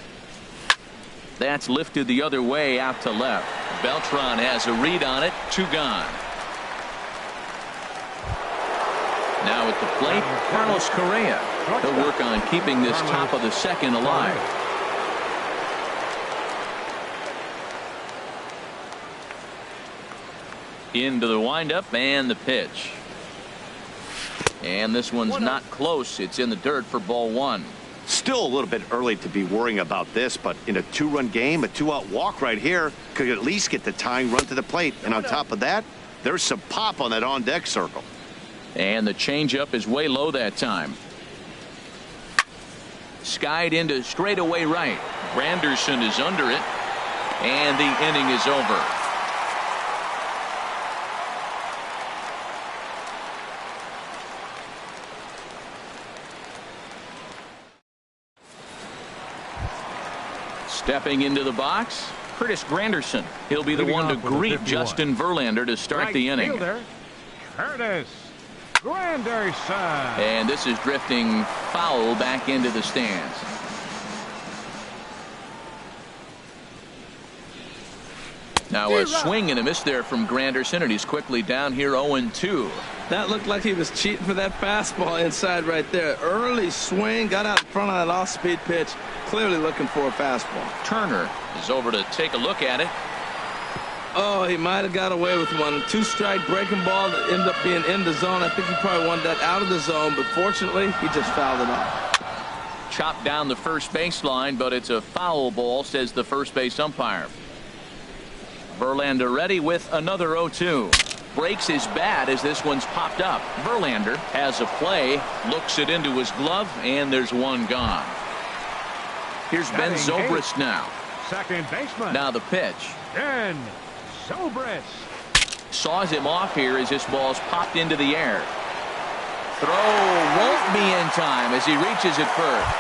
That's lifted the other way out to left. Beltran has a read on it. 2 gone. Now at the plate, Carlos Correa. He'll work on keeping this top of the second alive. Into the windup and the pitch. And this one's not close. It's in the dirt for ball 1. Still a little bit early to be worrying about this, but in a 2-run game, a 2-out walk right here could at least get the tying run to the plate. And on top of that, there's some pop on that on-deck circle. And the changeup is way low that time. Skied into straightaway right. Granderson is under it. And the inning is over. Stepping into the box, Curtis Granderson. He'll be the one to greet Justin Verlander to start the inning. Fielder, Curtis Granderson. And this is drifting foul back into the stands. Now a swing and a miss there from Granderson, and he's quickly down here 0-2. That looked like he was cheating for that fastball inside right there. Early swing, got out in front of that off-speed pitch, clearly looking for a fastball. Turner is over to take a look at it. Oh, he might have got away with one. 2-strike breaking ball that ended up being in the zone. I think he probably wanted that out of the zone, but fortunately, he just fouled it off. Chopped down the first baseline, but it's a foul ball, says the first base umpire. Verlander ready with another 0-2. Breaks his bat as this one's popped up. Verlander has a play, looks it into his glove, and there's one gone. Here's Ben Zobrist now. Second baseman. Now the pitch. Ben Zobrist. Saws him off here as this ball's popped into the air. Throw won't be in time as he reaches it first.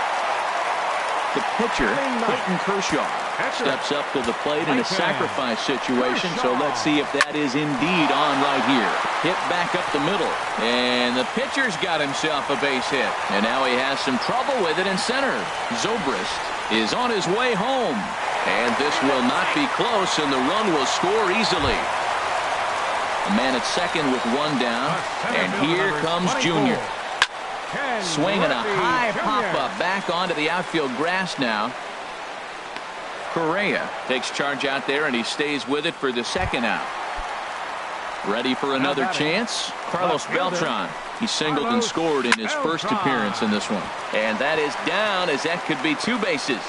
The pitcher, Clayton Kershaw, steps up to the plate in a sacrifice situation, so let's see if that is indeed on right here. Hit back up the middle, and the pitcher's got himself a base hit, and now he has some trouble with it in center. Zobrist is on his way home, and this will not be close, and the run will score easily. A man at second with 1 down, and here comes Junior. Swinging a high pop-up back onto the outfield grass now. Correa takes charge out there, and he stays with it for the second out. Ready for another chance? Carlos Beltran. He singled and scored in his first appearance in this one. And that is down, as that could be 2 bases.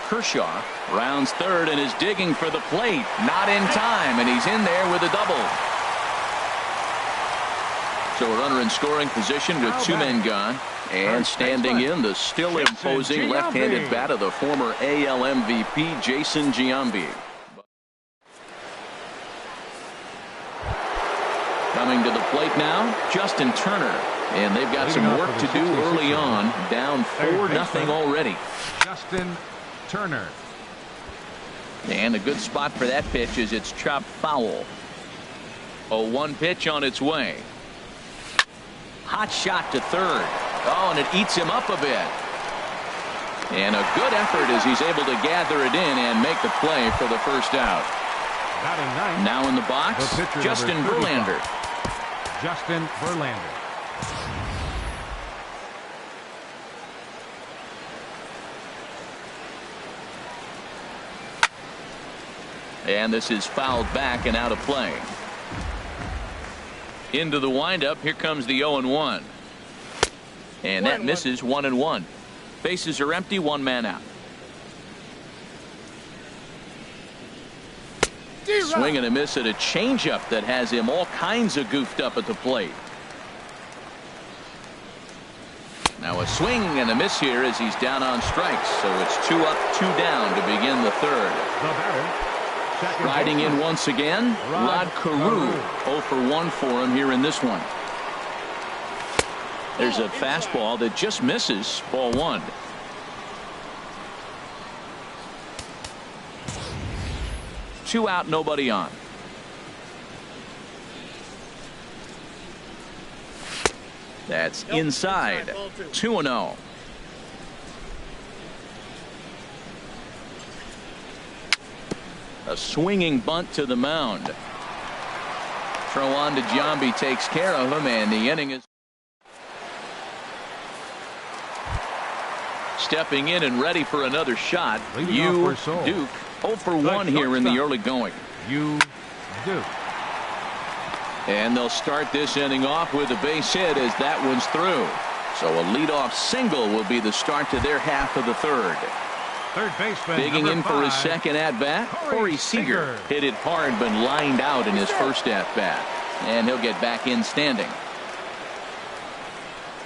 Kershaw rounds third and is digging for the plate. Not in time, and he's in there with a double. So a runner in scoring position with 2 men gone. And standing in, the still imposing left-handed bat of the former AL MVP, Jason Giambi. Coming to the plate now, Justin Turner. And they've got some work to do early on. Down 4-0 already. Justin Turner. And a good spot for that pitch is it's chopped foul. A 1 pitch on its way. Hot shot to third. Oh, and it eats him up a bit. And a good effort as he's able to gather it in and make the play for the first out. Now in the box, Justin Verlander. Justin Verlander. And this is fouled back and out of play. Into the windup. Here comes the 0-1. And that misses 1-1. Bases are empty. One man out. Swing and a miss at a changeup that has him all kinds of goofed up at the plate. Now a swing and a miss here as he's down on strikes. So it's 2 up, 2 down to begin the third. Riding in once again, Rod Carew. 0 for 1 for him here in this one. There's a fastball that just misses. Ball 1. Two out, nobody on. That's inside. 2-0. A swinging bunt to the mound. Throw on to Giambi takes care of him, and the inning is stepping in and ready for another shot. You Duke 0 for 1 here in the early going. You Duke. And they'll start this inning off with a base hit as that one's through. So a leadoff single will be the start to their half of the third. Third baseman digging in 5, for his second at bat. Corey Seager hit it hard but lined out in his first at bat, and he'll get back in standing.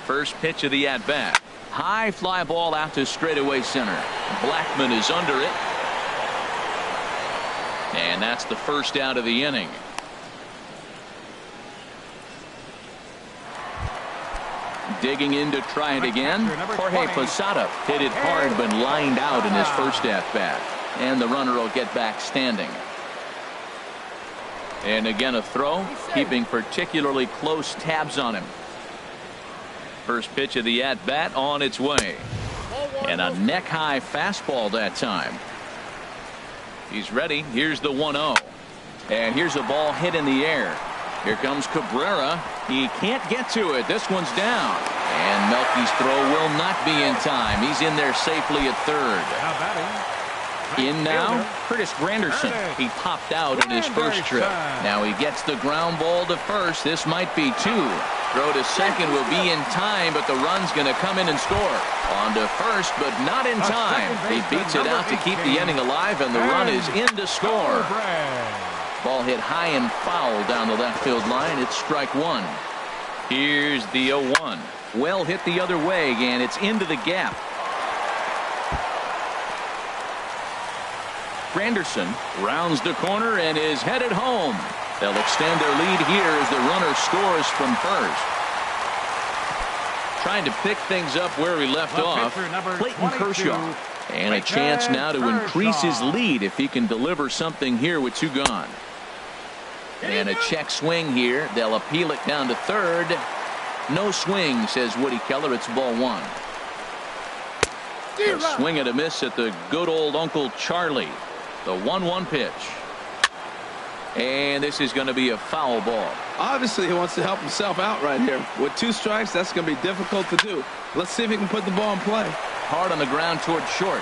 First pitch of the at bat. High fly ball out to straightaway center. Blackman is under it, and that's the first out of the inning. Digging in to try it again. Jorge Posada hit it hard but lined out in his first at bat, and the runner will get back standing. And again a throw, keeping particularly close tabs on him. First pitch of the at bat on its way, and a neck high fastball that time. He's ready. Here's the 1-0, and here's a ball hit in the air. Here comes Cabrera. He can't get to it. This one's down. And Melky's throw will not be in time. He's in there safely at third. In now, Curtis Granderson. He popped out in his first trip. Now he gets the ground ball to first. This might be 2. Throw to second will be in time, but the run's going to come in and score. On to first, but not in time. He beats it out to keep the inning alive, and the run is in to score. Ball hit high and foul down the left field line. It's strike 1. Here's the 0-1. Well hit the other way, and it's into the gap. Granderson rounds the corner and is headed home. They'll extend their lead here as the runner scores from first. Trying to pick things up where he left off, Clayton Kershaw. And a chance now to increase his lead if he can deliver something here with 2 gone. And a check swing here. They'll appeal it down to third. No swing, says Woody Keller. It's ball 1. A swing and a miss at the good old Uncle Charlie. The 1-1 pitch. And this is going to be a foul ball. Obviously, he wants to help himself out right here. With 2 strikes, that's going to be difficult to do. Let's see if he can put the ball in play. Hard on the ground toward short.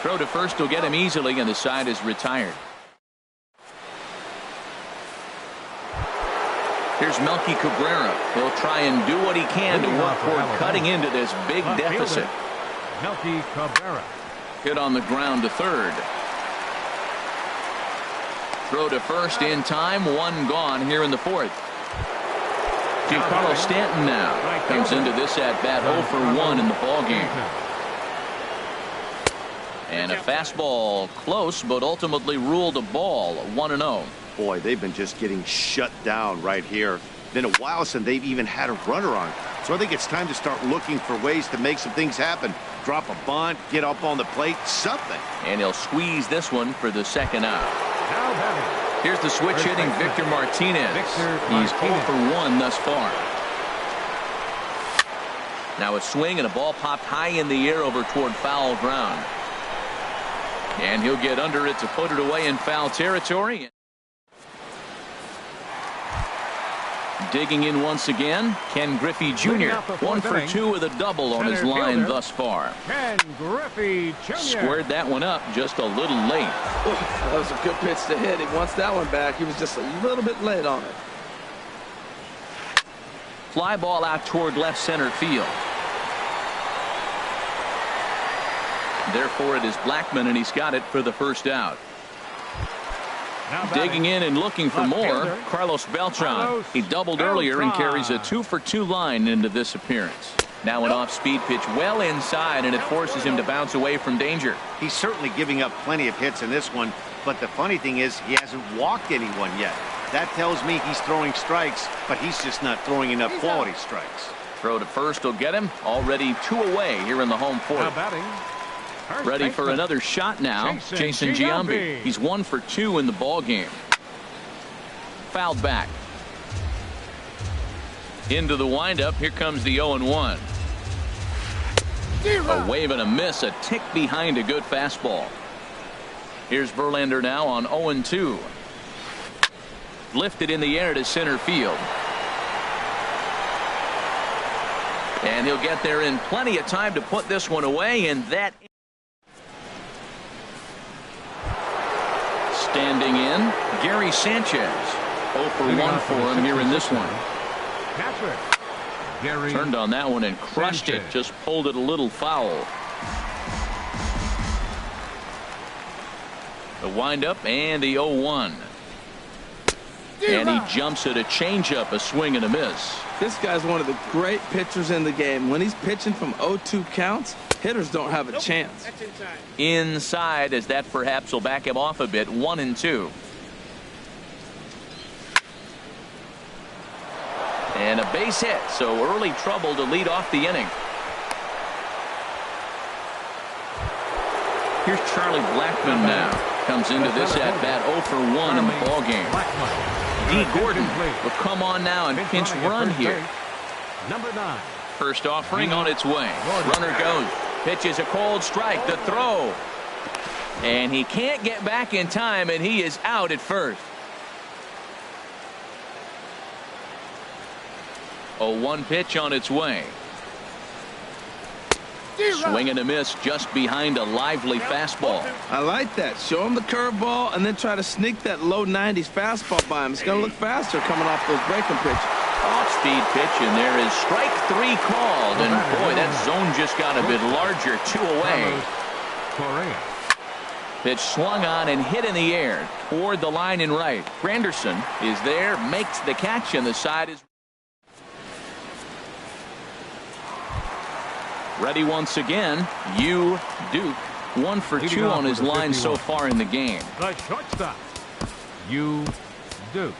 Throw to first will get him easily, and the side is retired. Here's Melky Cabrera. He'll try and do what he can to work toward cutting into this big deficit. Melky Cabrera. Hit on the ground to third. Throw to first in time. 1 gone here in the 4th. Giancarlo Stanton now comes into this at bat 0 for 1 in the ball game. And a fastball close, but ultimately ruled a ball. 1-0. Boy, they've been just getting shut down right here. Been a while since they've even had a runner on. So I think it's time to start looking for ways to make some things happen. Drop a bunt, get up on the plate, something. And he'll squeeze this one for the second out. Here's the switch hitting Victor Martinez. He's 0 for 1 thus far. Now a swing and a ball popped high in the air over toward foul ground. And he'll get under it to put it away in foul territory. Digging in once again, Ken Griffey Jr. 1 for 2 with a double on his line thus far. Ken Griffey Jr. Squared that one up just a little late. That was a good pitch to hit. He wants that one back. He was just a little bit late on it. Fly ball out toward left center field. Therefore, it is Blackmon, and he's got it for the first out. Digging in and looking for more, Carlos Beltran. He doubled earlier and carries a 2 for 2 line into this appearance. Now an off-speed pitch well inside, and it forces him to bounce away from danger. He's certainly giving up plenty of hits in this one, but the funny thing is he hasn't walked anyone yet. That tells me he's throwing strikes, but he's just not throwing enough quality strikes. Throw to first will get him. Already 2 away here in the home fourth. Ready for another shot now, Jason Giambi. He's 1 for 2 in the ball game. Fouled back. Into the windup. Here comes the 0-1. A wave and a miss, a tick behind a good fastball. Here's Verlander now on 0-2. Lifted in the air to center field. And he'll get there in plenty of time to put this one away, and that. Standing in, Gary Sanchez. 0 for 1 for him here in this one. Turned on that one and crushed it. Just pulled it a little foul. The windup and the 0-1. And he jumps at a changeup, a swing and a miss. This guy's one of the great pitchers in the game. When he's pitching from 0-2 counts, hitters don't have a chance. Inside, as that perhaps will back him off a bit. 1-2. And a base hit, so early trouble to lead off the inning. Here's Charlie Blackmon now. Comes into this at bat 0 for 1 in the ball game. D. Gordon will come on now and pinch run here. Number 9. First offering on its way. Runner goes. Pitches a cold strike. The throw. And he can't get back in time, and he is out at first. 0-1 pitch on its way. Swing and a miss just behind a lively fastball. I like that. Show him the curveball and then try to sneak that low 90s fastball by him. It's going to look faster coming off those breaking pitches. Off-speed pitch, and there is strike 3 called. And boy, that zone just got a bit larger. 2 away. Pitch swung on and hit in the air toward the line and right. Granderson is there, makes the catch, and the side is ready once again. Duke 1 for 2 on his line so far in the game. The shortstop, Duke.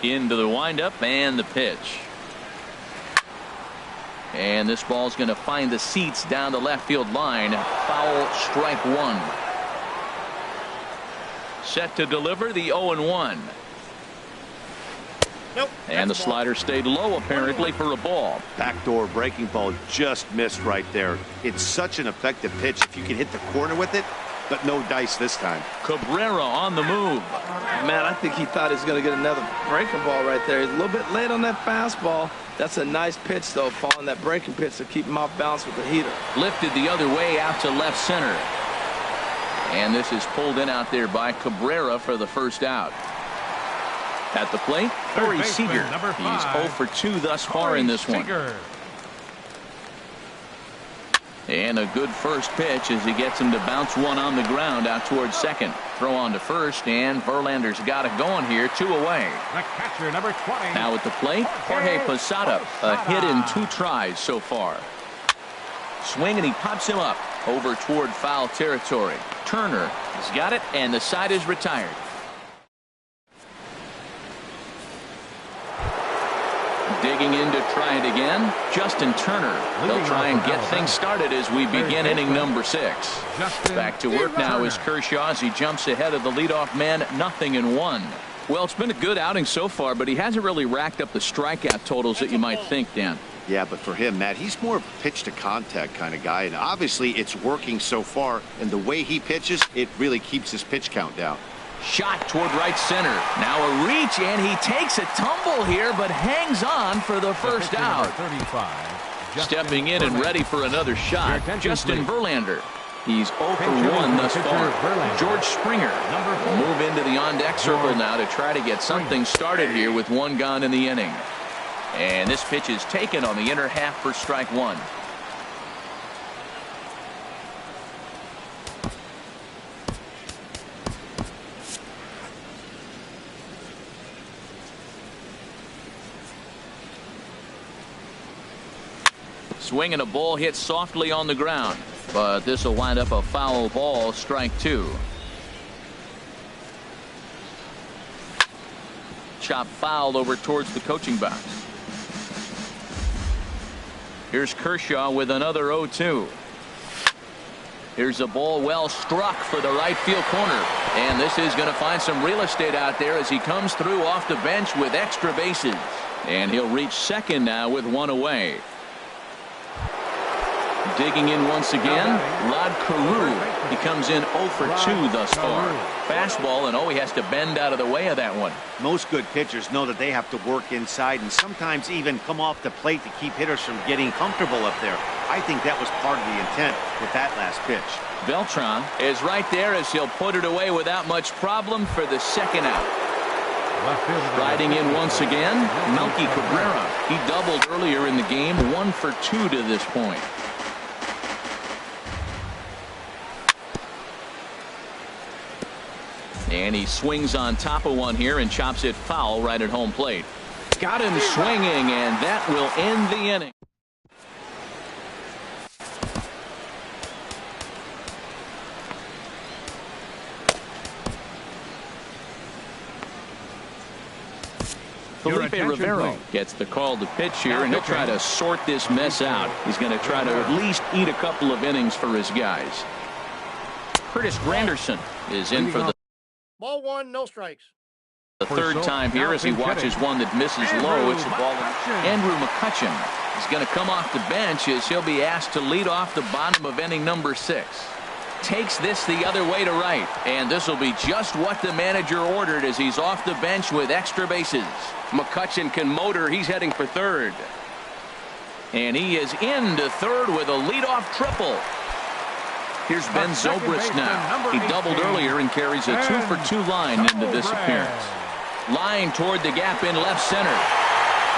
Into the windup and the pitch. And this ball's going to find the seats down the left field line. Foul, strike 1. Set to deliver the 0-1. Nope. And the slider stayed low apparently for a ball. Backdoor breaking ball just missed right there. It's such an effective pitch if you can hit the corner with it, but no dice this time. Cabrera on the move. Man, I think he thought he was going to get another breaking ball right there. He's a little bit late on that fastball. That's a nice pitch, though, following that breaking pitch to keep him off balance with the heater. Lifted the other way out to left center. And this is pulled in out there by Cabrera for the first out. At the plate, Corey Seager. He's 0 for 2 thus far in this one. And a good first pitch as he gets him to bounce one on the ground out towards second. Throw on to first, and Verlander's got it going here. 2 away. The catcher, number 20. Now at the plate, Jorge Posada. A hit in 2 tries so far. Swing, and he pops him up over toward foul territory. Turner has got it, and the side is retired. Digging in to try it again, Justin Turner. They'll try and get things started as we begin inning number 6. Back to work now is Kershaw as he jumps ahead of the leadoff man, 0-1. Well, it's been a good outing so far, but he hasn't really racked up the strikeout totals that you might think, Dan. Yeah, but for him, Matt, he's more of a pitch-to-contact kind of guy, and obviously it's working so far, and the way he pitches, it really keeps his pitch count down. Shot toward right center. Now a reach, and he takes a tumble here, but hangs on for the first out. 35. Stepping in and ready for another shot, Justin Verlander. He's 0 for 1 thus far. George Springer will move into the on-deck circle now to try to get something started here with 1 gone in the inning. And this pitch is taken on the inner half for strike 1. Swing and a ball hit softly on the ground, but this will wind up a foul ball, strike 2. Chop foul over towards the coaching box. Here's Kershaw with another 0-2. Here's a ball well struck for the right field corner, and this is going to find some real estate out there as he comes through off the bench with extra bases, and he'll reach second now with 1 away. Digging in once again, Rod Carew. He comes in 0 for 2 thus far. Fastball, and he has to bend out of the way of that one. Most good pitchers know that they have to work inside and sometimes even come off the plate to keep hitters from getting comfortable up there. I think that was part of the intent with that last pitch. Beltran is right there as he'll put it away without much problem for the second out. Riding in once again, Melky Cabrera. He doubled earlier in the game, 1 for 2 to this point. And he swings on top of one here and chops it foul right at home plate. Got him swinging, and that will end the inning. Felipe Rivero gets the call to pitch here, and he'll try to sort this mess out. He's going to try to at least eat a couple of innings for his guys. Curtis Granderson is in for the Ball 1, no strikes. third time here as he watches one that misses low. It's the ball. Andrew McCutchen is going to come off the bench as he'll be asked to lead off the bottom of inning number 6. Takes this the other way to right, and this will be just what the manager ordered as he's off the bench with extra bases. McCutchen can motor. He's heading for third, and he is into third with a leadoff triple. Here's Ben Zobrist now. He doubled earlier and carries a 2 for 2 line into this appearance. Line toward the gap in left center.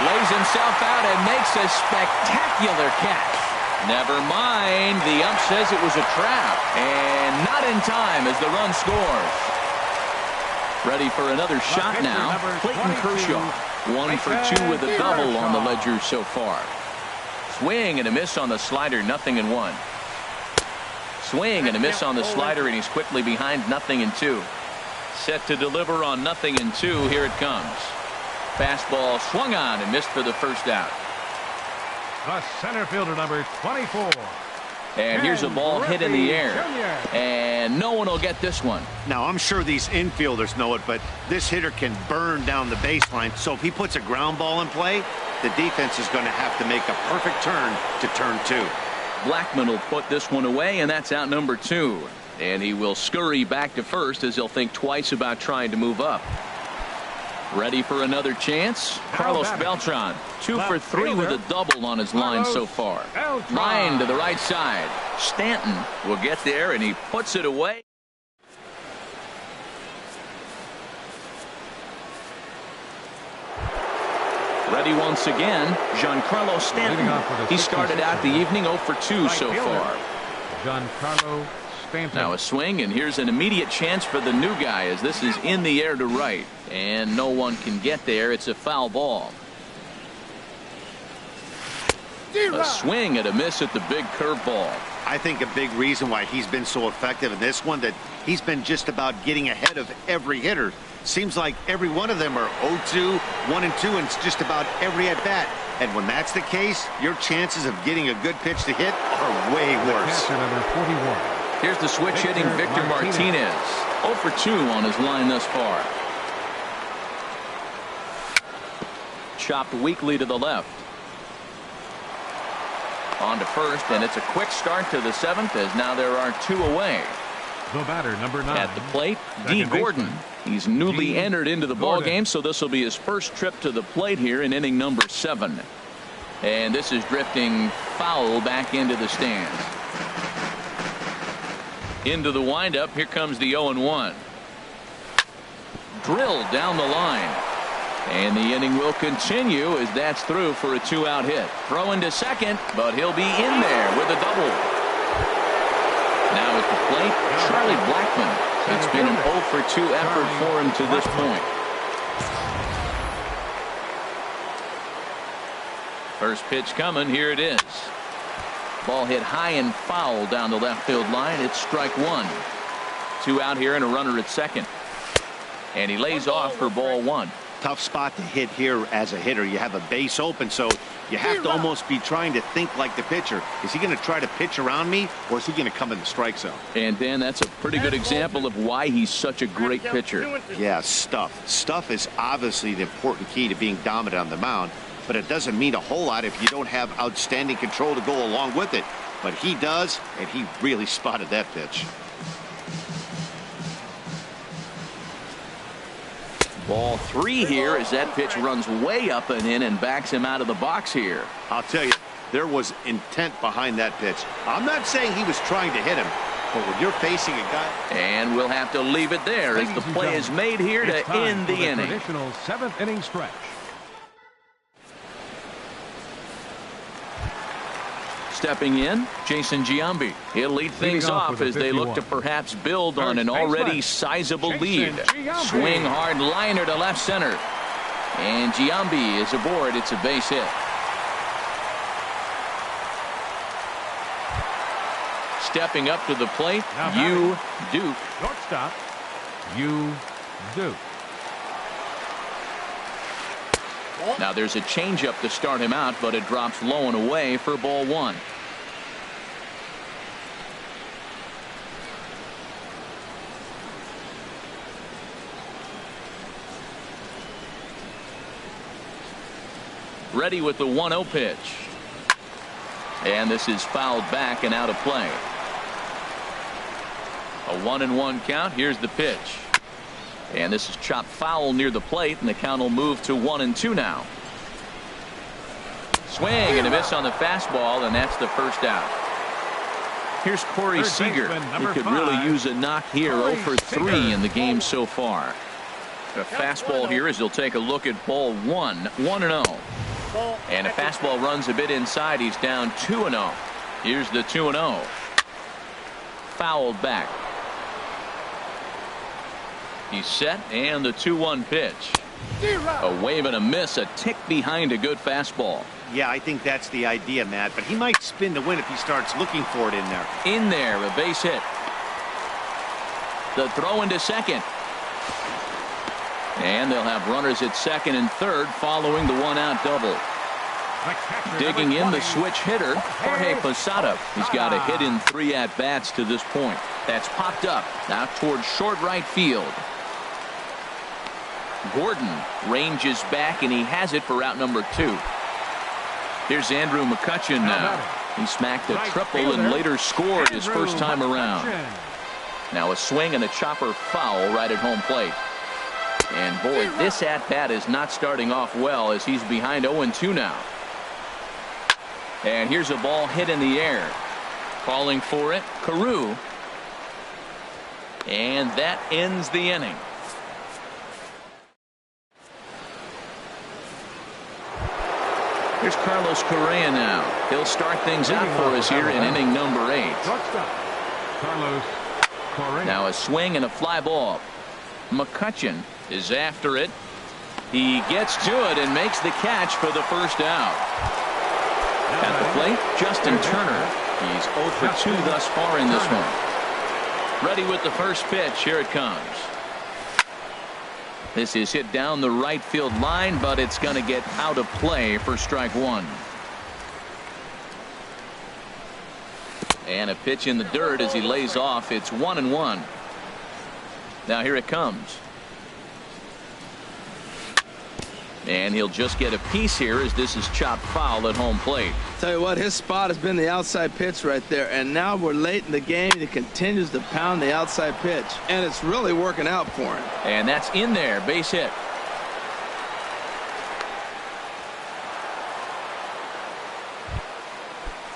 Lays himself out and makes a spectacular catch. Never mind. The ump says it was a trap. And not in time as the run scores. Ready for another shot now. Clayton Kershaw. 1 for 2 with a double on the ledger so far. Swing and a miss on the slider, 0-1. Swing and a miss on the slider, and he's quickly behind 0-2. Set to deliver on 0-2. Here it comes. Fastball swung on and missed for the first out. The center fielder, number 24. And here's a ball hit in the air, and no one will get this one. Now, I'm sure these infielders know it, but this hitter can burn down the baseline, so if he puts a ground ball in play, the defense is going to have to make a perfect turn to turn 2. Blackman will put this one away, and that's out number 2. And he will scurry back to first as he'll think twice about trying to move up. Ready for another chance? Carlos Beltran, 2 for 3 with a double on his line so far. Line to the right side. Stanton will get there, and he puts it away. Ready once again, Giancarlo Stanton. He started out the evening 0 for 2 so far. Giancarlo Stanton. Now a swing, and here's an immediate chance for the new guy as this is in the air to right. And no one can get there. It's a foul ball. A swing and a miss at the big curveball. I think a big reason why he's been so effective in this one, that he's been just about getting ahead of every hitter. Seems like every one of them are 0-2, 1-2, and it's just about every at-bat. And when that's the case, your chances of getting a good pitch to hit are way worse. Catcher number 41. Here's the switch hitting Victor Martinez. 0 for 2 on his line thus far. Chopped weakly to the left. On to first, and it's a quick start to the 7th, as now there are 2 away. The batter, number 9. At the plate, D. Gordon. He's newly entered into the ball game, so this will be his first trip to the plate here in inning number 7. And this is drifting foul back into the stands. Into the windup, here comes the 0-1. Drilled down the line. And the inning will continue as that's through for a 2-out hit. Throw into second, but he'll be in there with a double. Now at the plate, Charlie Blackmon. It's been an 0 for 2 effort for him to this point. First pitch coming, here it is. Ball hit high and foul down the left field line. It's strike 1. 2 out here and a runner at second. And he lays off for ball 1. Tough spot to hit here as a hitter. You have a base open, so you have to almost be trying to think like the pitcher. Is he going to try to pitch around me, or is he going to come in the strike zone? And Dan, that's a pretty good example of why he's such a great pitcher. Yeah, stuff. Stuff is obviously the important key to being dominant on the mound, but it doesn't mean a whole lot if you don't have outstanding control to go along with it. But he does, and he really spotted that pitch. Ball 3 here as that pitch runs way up and in and backs him out of the box here. I'll tell you, there was intent behind that pitch. I'm not saying he was trying to hit him, but when you're facing a guy. And we'll have to leave it there as the play is made here to end the inning. Traditional 7th inning stretch. Stepping in, Jason Giambi. He'll lead things off as they look to perhaps build on an already sizable lead. Swing hard liner to left center. And Giambi is aboard. It's a base hit. Stepping up to the plate, Yu Duke. Shortstop, Yu Duke. Now there's a changeup to start him out, but it drops low and away for ball 1. Ready with the 1-0 pitch. And this is fouled back and out of play. A 1-1 count. Here's the pitch. And this is chopped foul near the plate, and the count will move to 1-2 now. Swing and a miss on the fastball, and that's the first out. Here's Corey Seager. He could really use a knock here. 0 for 3 in the game so far. A fastball here as he'll take a look at ball 1. 1-0. And a fastball runs a bit inside. He's down 2-0. Here's the 2-0. Fouled back. He's set, and the 2-1 pitch. A wave and a miss, a tick behind a good fastball. Yeah, I think that's the idea, Matt, but he might spin to win if he starts looking for it in there. In there, a base hit. The throw into second. And they'll have runners at second and third following the 1-out double. Digging in the switch hitter, Jorge Posada. He's got a hit in 3 at-bats to this point. That's popped up, now towards short right field. Gordon ranges back, and he has it for out number 2. Here's Andrew McCutchen now. He smacked a triple and later scored his first time around. Now a swing and a chopper foul right at home plate. And boy, this at-bat is not starting off well as he's behind 0-2 now. And here's a ball hit in the air. Calling for it, Carew. And that ends the inning. Here's Carlos Correa now. He'll start things out for us here in inning number 8. Carlos Correa. Now a swing and a fly ball. McCutchen is after it. He gets to it and makes the catch for the first out. At the plate, Justin Turner. He's 0 for 2 thus far in this one. Ready with the first pitch. Here it comes. This is hit down the right field line, but it's going to get out of play for strike one. And a pitch in the dirt as he lays off. It's 1-1. Now here it comes. And he'll just get a piece here as this is chopped foul at home plate. Tell you what, his spot has been the outside pitch right there, and now we're late in the game and he continues to pound the outside pitch, and it's really working out for him. And that's in there, base hit.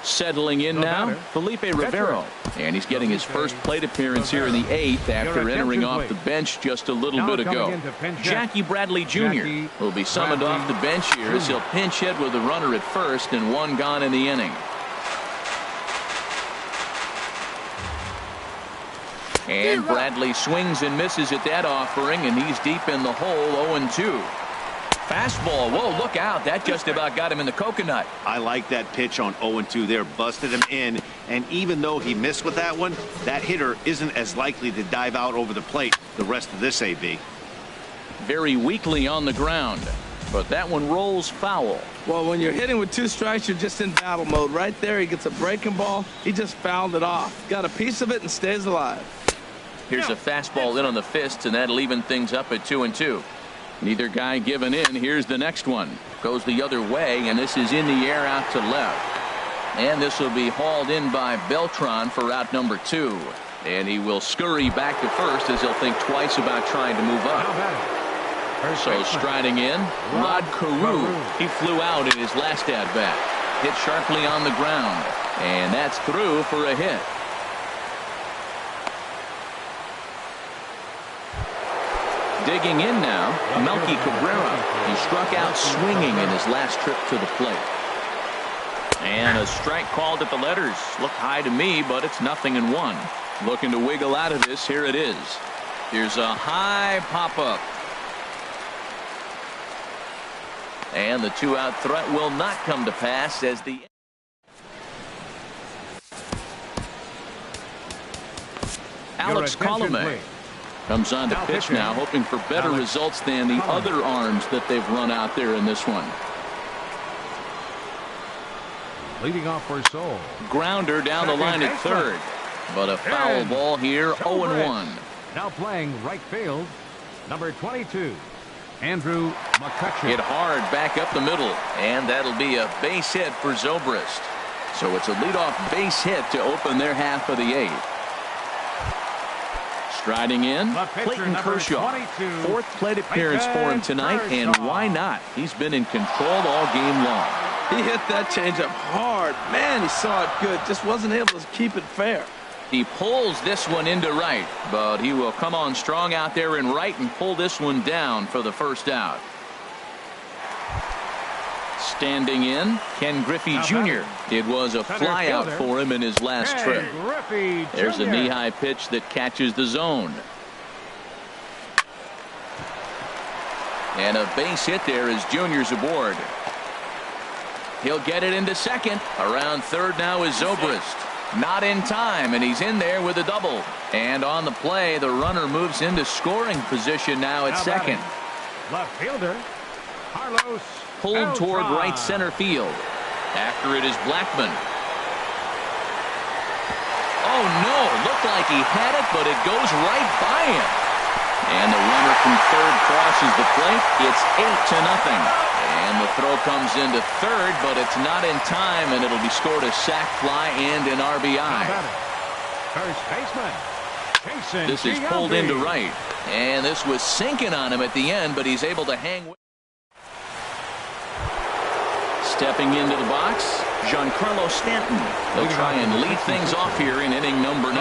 Settling in now, Felipe Rivero. And he's getting his first plate appearance here in the 8th after entering off the bench just a little bit ago. Jackie Bradley Jr. will be summoned off the bench here as he'll pinch hit with a runner at first and one gone in the inning. And Bradley swings and misses at that offering, and he's deep in the hole, 0-2. Fastball. Whoa, look out. That just about got him in the coconut. I like that pitch on 0-2 there. Busted him in. And even though he missed with that one, that hitter isn't as likely to dive out over the plate the rest of this AB. Very weakly on the ground. But that one rolls foul. Well, when you're hitting with 2 strikes, you're just in battle mode. Right there, he gets a breaking ball. He just fouled it off. Got a piece of it and stays alive. Here's a fastball in on the fists, and that'll even things up at 2-2. Neither guy giving in. Here's the next one. Goes the other way, and this is in the air out to left. And this will be hauled in by Beltran for out number 2. And he will scurry back to first as he'll think twice about trying to move up. So striding in, Rod Carew. He flew out in his last at-bat. Hit sharply on the ground. And that's through for a hit. Digging in now, Melky Cabrera. He struck out swinging in his last trip to the plate. And a strike called at the letters. Looked high to me, but it's 0-1. Looking to wiggle out of this. Here it is. Here's a high pop-up. And the 2-out threat will not come to pass as the Alex Colomé comes on to pitch now, hoping for better results than the other arms that they've run out there in this one. Leading off for Seoul. Grounder down the line at third. But a foul ball here, 0-1. Now playing right field, number 22, Andrew McCutcheon. Hit hard back up the middle, and that'll be a base hit for Zobrist. So it's a leadoff base hit to open their half of the 8th. Striding in, Clayton Kershaw. 4th plate appearance for him tonight, and why not? He's been in control all game long. He hit that changeup hard. Man, he saw it good. Just wasn't able to keep it fair. He pulls this one into right, but he will come on strong out there in right and pull this one down for the first out. Standing in, Ken Griffey Jr. It was a flyout for him in his last trip. There's a knee-high pitch that catches the zone. And a base hit there as Junior's aboard. He'll get it into second. Around third now is Zobrist. Not in time, and he's in there with a double. And on the play, the runner moves into scoring position now at second. Left fielder, Carlos. Pulled toward right center field. After it is Blackman. Oh no, looked like he had it, but it goes right by him. And the runner from third crosses the plate. It's 8-0. And the throw comes into third, but it's not in time, and it'll be scored a sac fly and an RBI. First baseman, Jason. This is pulled into right. And this was sinking on him at the end, but he's able to hang with. Stepping into the box, Giancarlo Stanton. They'll try and lead things off here in inning number 9.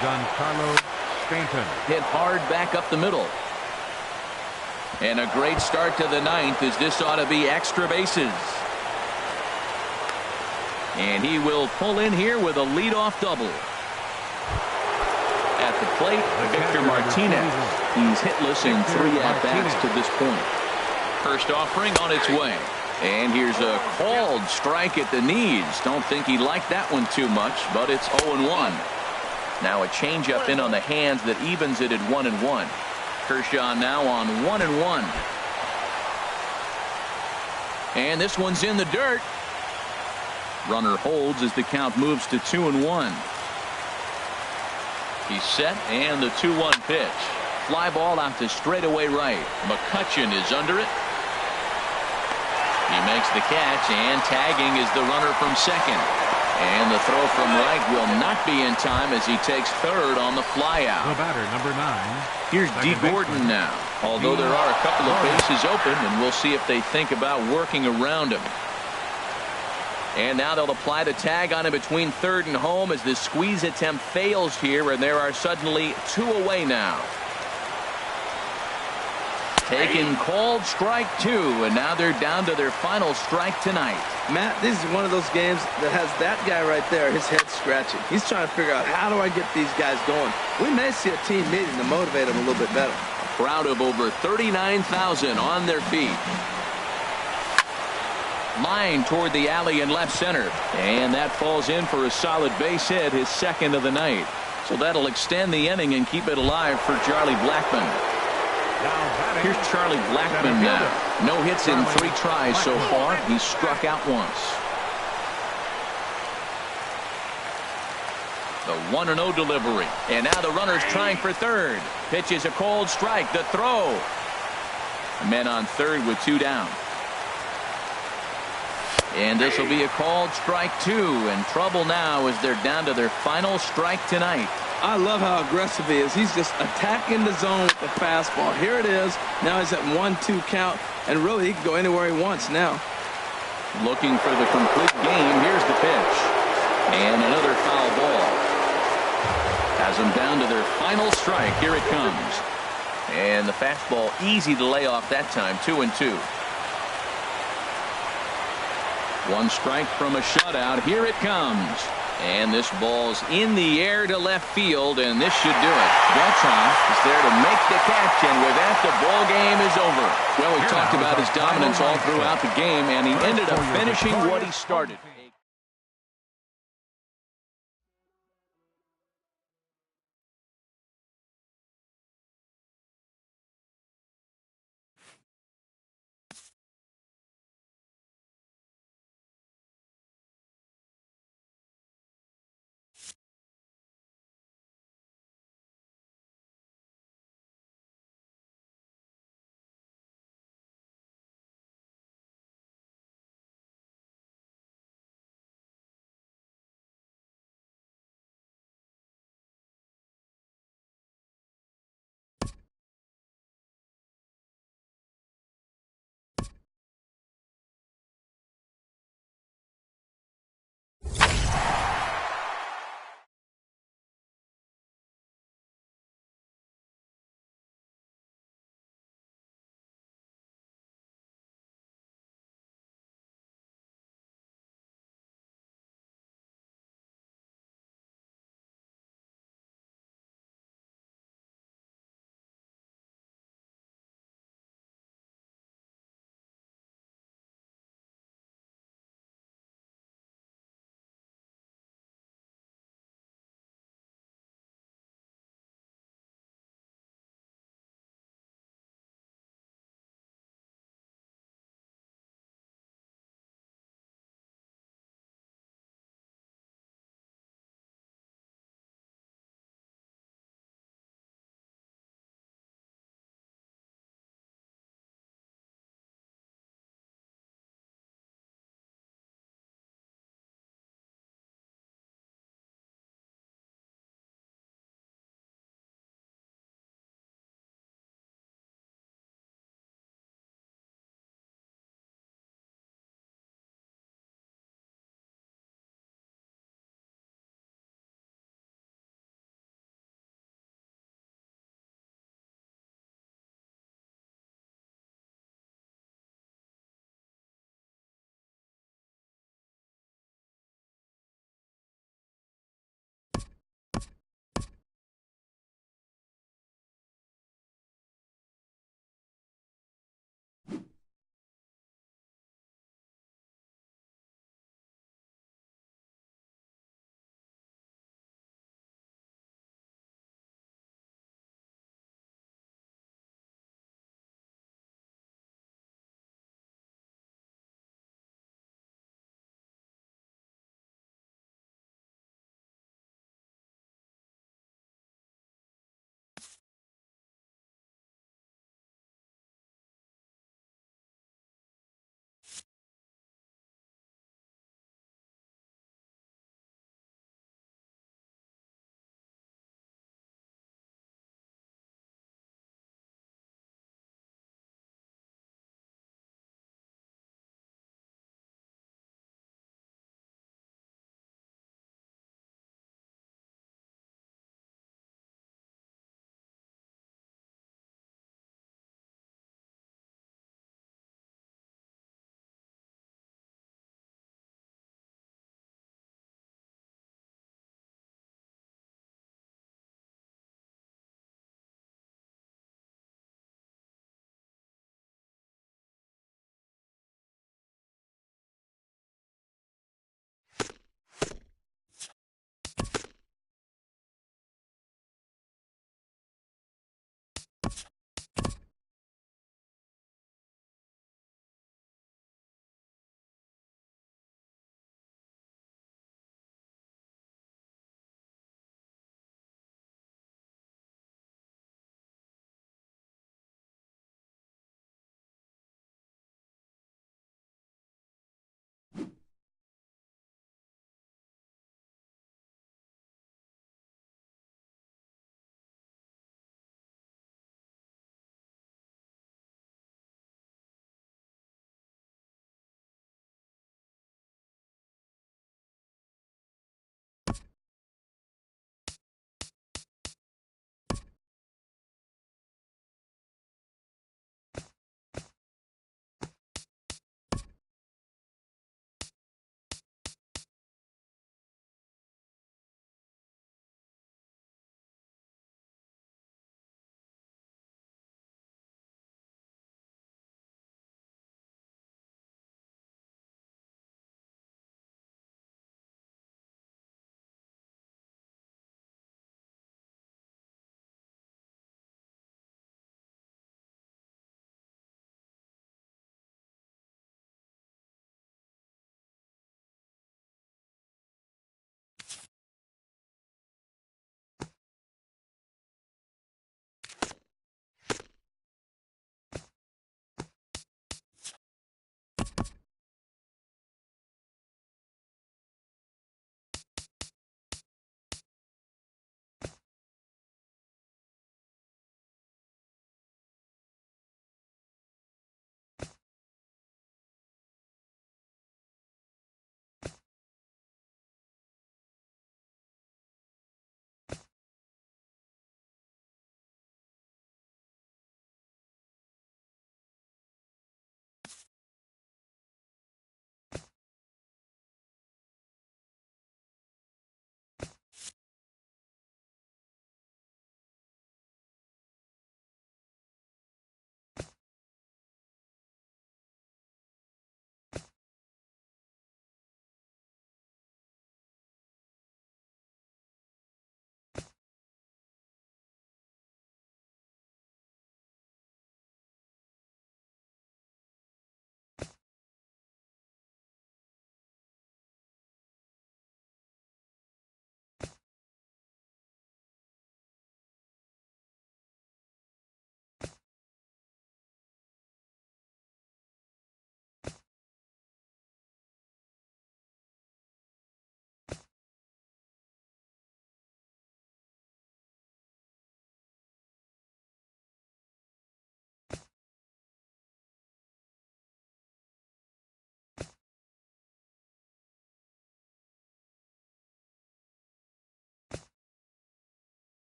Giancarlo Stanton. Hit hard back up the middle. And a great start to the 9th as this ought to be extra bases. And he will pull in here with a leadoff double. At the plate, Victor Martinez. He's hitless in 3 at-bats to this point. First offering on its way. And here's a called strike at the knees. Don't think he liked that one too much, but it's 0-1. Now a changeup in on the hands that evens it at 1-1. Kershaw now on 1-1. And this one's in the dirt. Runner holds as the count moves to 2-1. He's set, and the 2-1 pitch. Fly ball out to straightaway right. McCutchen is under it. He makes the catch, and tagging is the runner from second. And the throw from right will not be in time as he takes third on the fly out. The batter, number 9. Here's D. Gordon now. Although there are a couple of bases open, and we'll see if they think about working around him. And now they'll apply the tag on him between third and home as this squeeze attempt fails here, and there are suddenly 2 away now. Taking called strike 2, and now they're down to their final strike tonight. Matt, this is one of those games that has that guy right there, his head scratching. He's trying to figure out, how do I get these guys going? We may see a team meeting to motivate them a little bit better. A crowd of over 39,000 on their feet. Line toward the alley in left center, and that falls in for a solid base hit, his second of the night. So that'll extend the inning and keep it alive for Charlie Blackmon. Here's Charlie Blackmon now. No hits in 3 tries so far. He's struck out once. The 1-0 delivery. And now the runner's trying for third. Pitch is a cold strike. The throw. Men on third with 2 down. And this will be a called strike 2. And trouble now as they're down to their final strike tonight. I love how aggressive he is. He's just attacking the zone with the fastball. Here it is. Now he's at 1-2 count. And really, he can go anywhere he wants now. Looking for the complete game. Here's the pitch. And another foul ball. Has them down to their final strike. Here it comes. And the fastball easy to lay off that time. 2-2. 1 strike from a shutout. Here it comes. And this ball's in the air to left field, and this should do it. Beltran is there to make the catch, and with that, the ball game is over. Well, we talked about his dominance all throughout the game, and he ended up finishing what he started.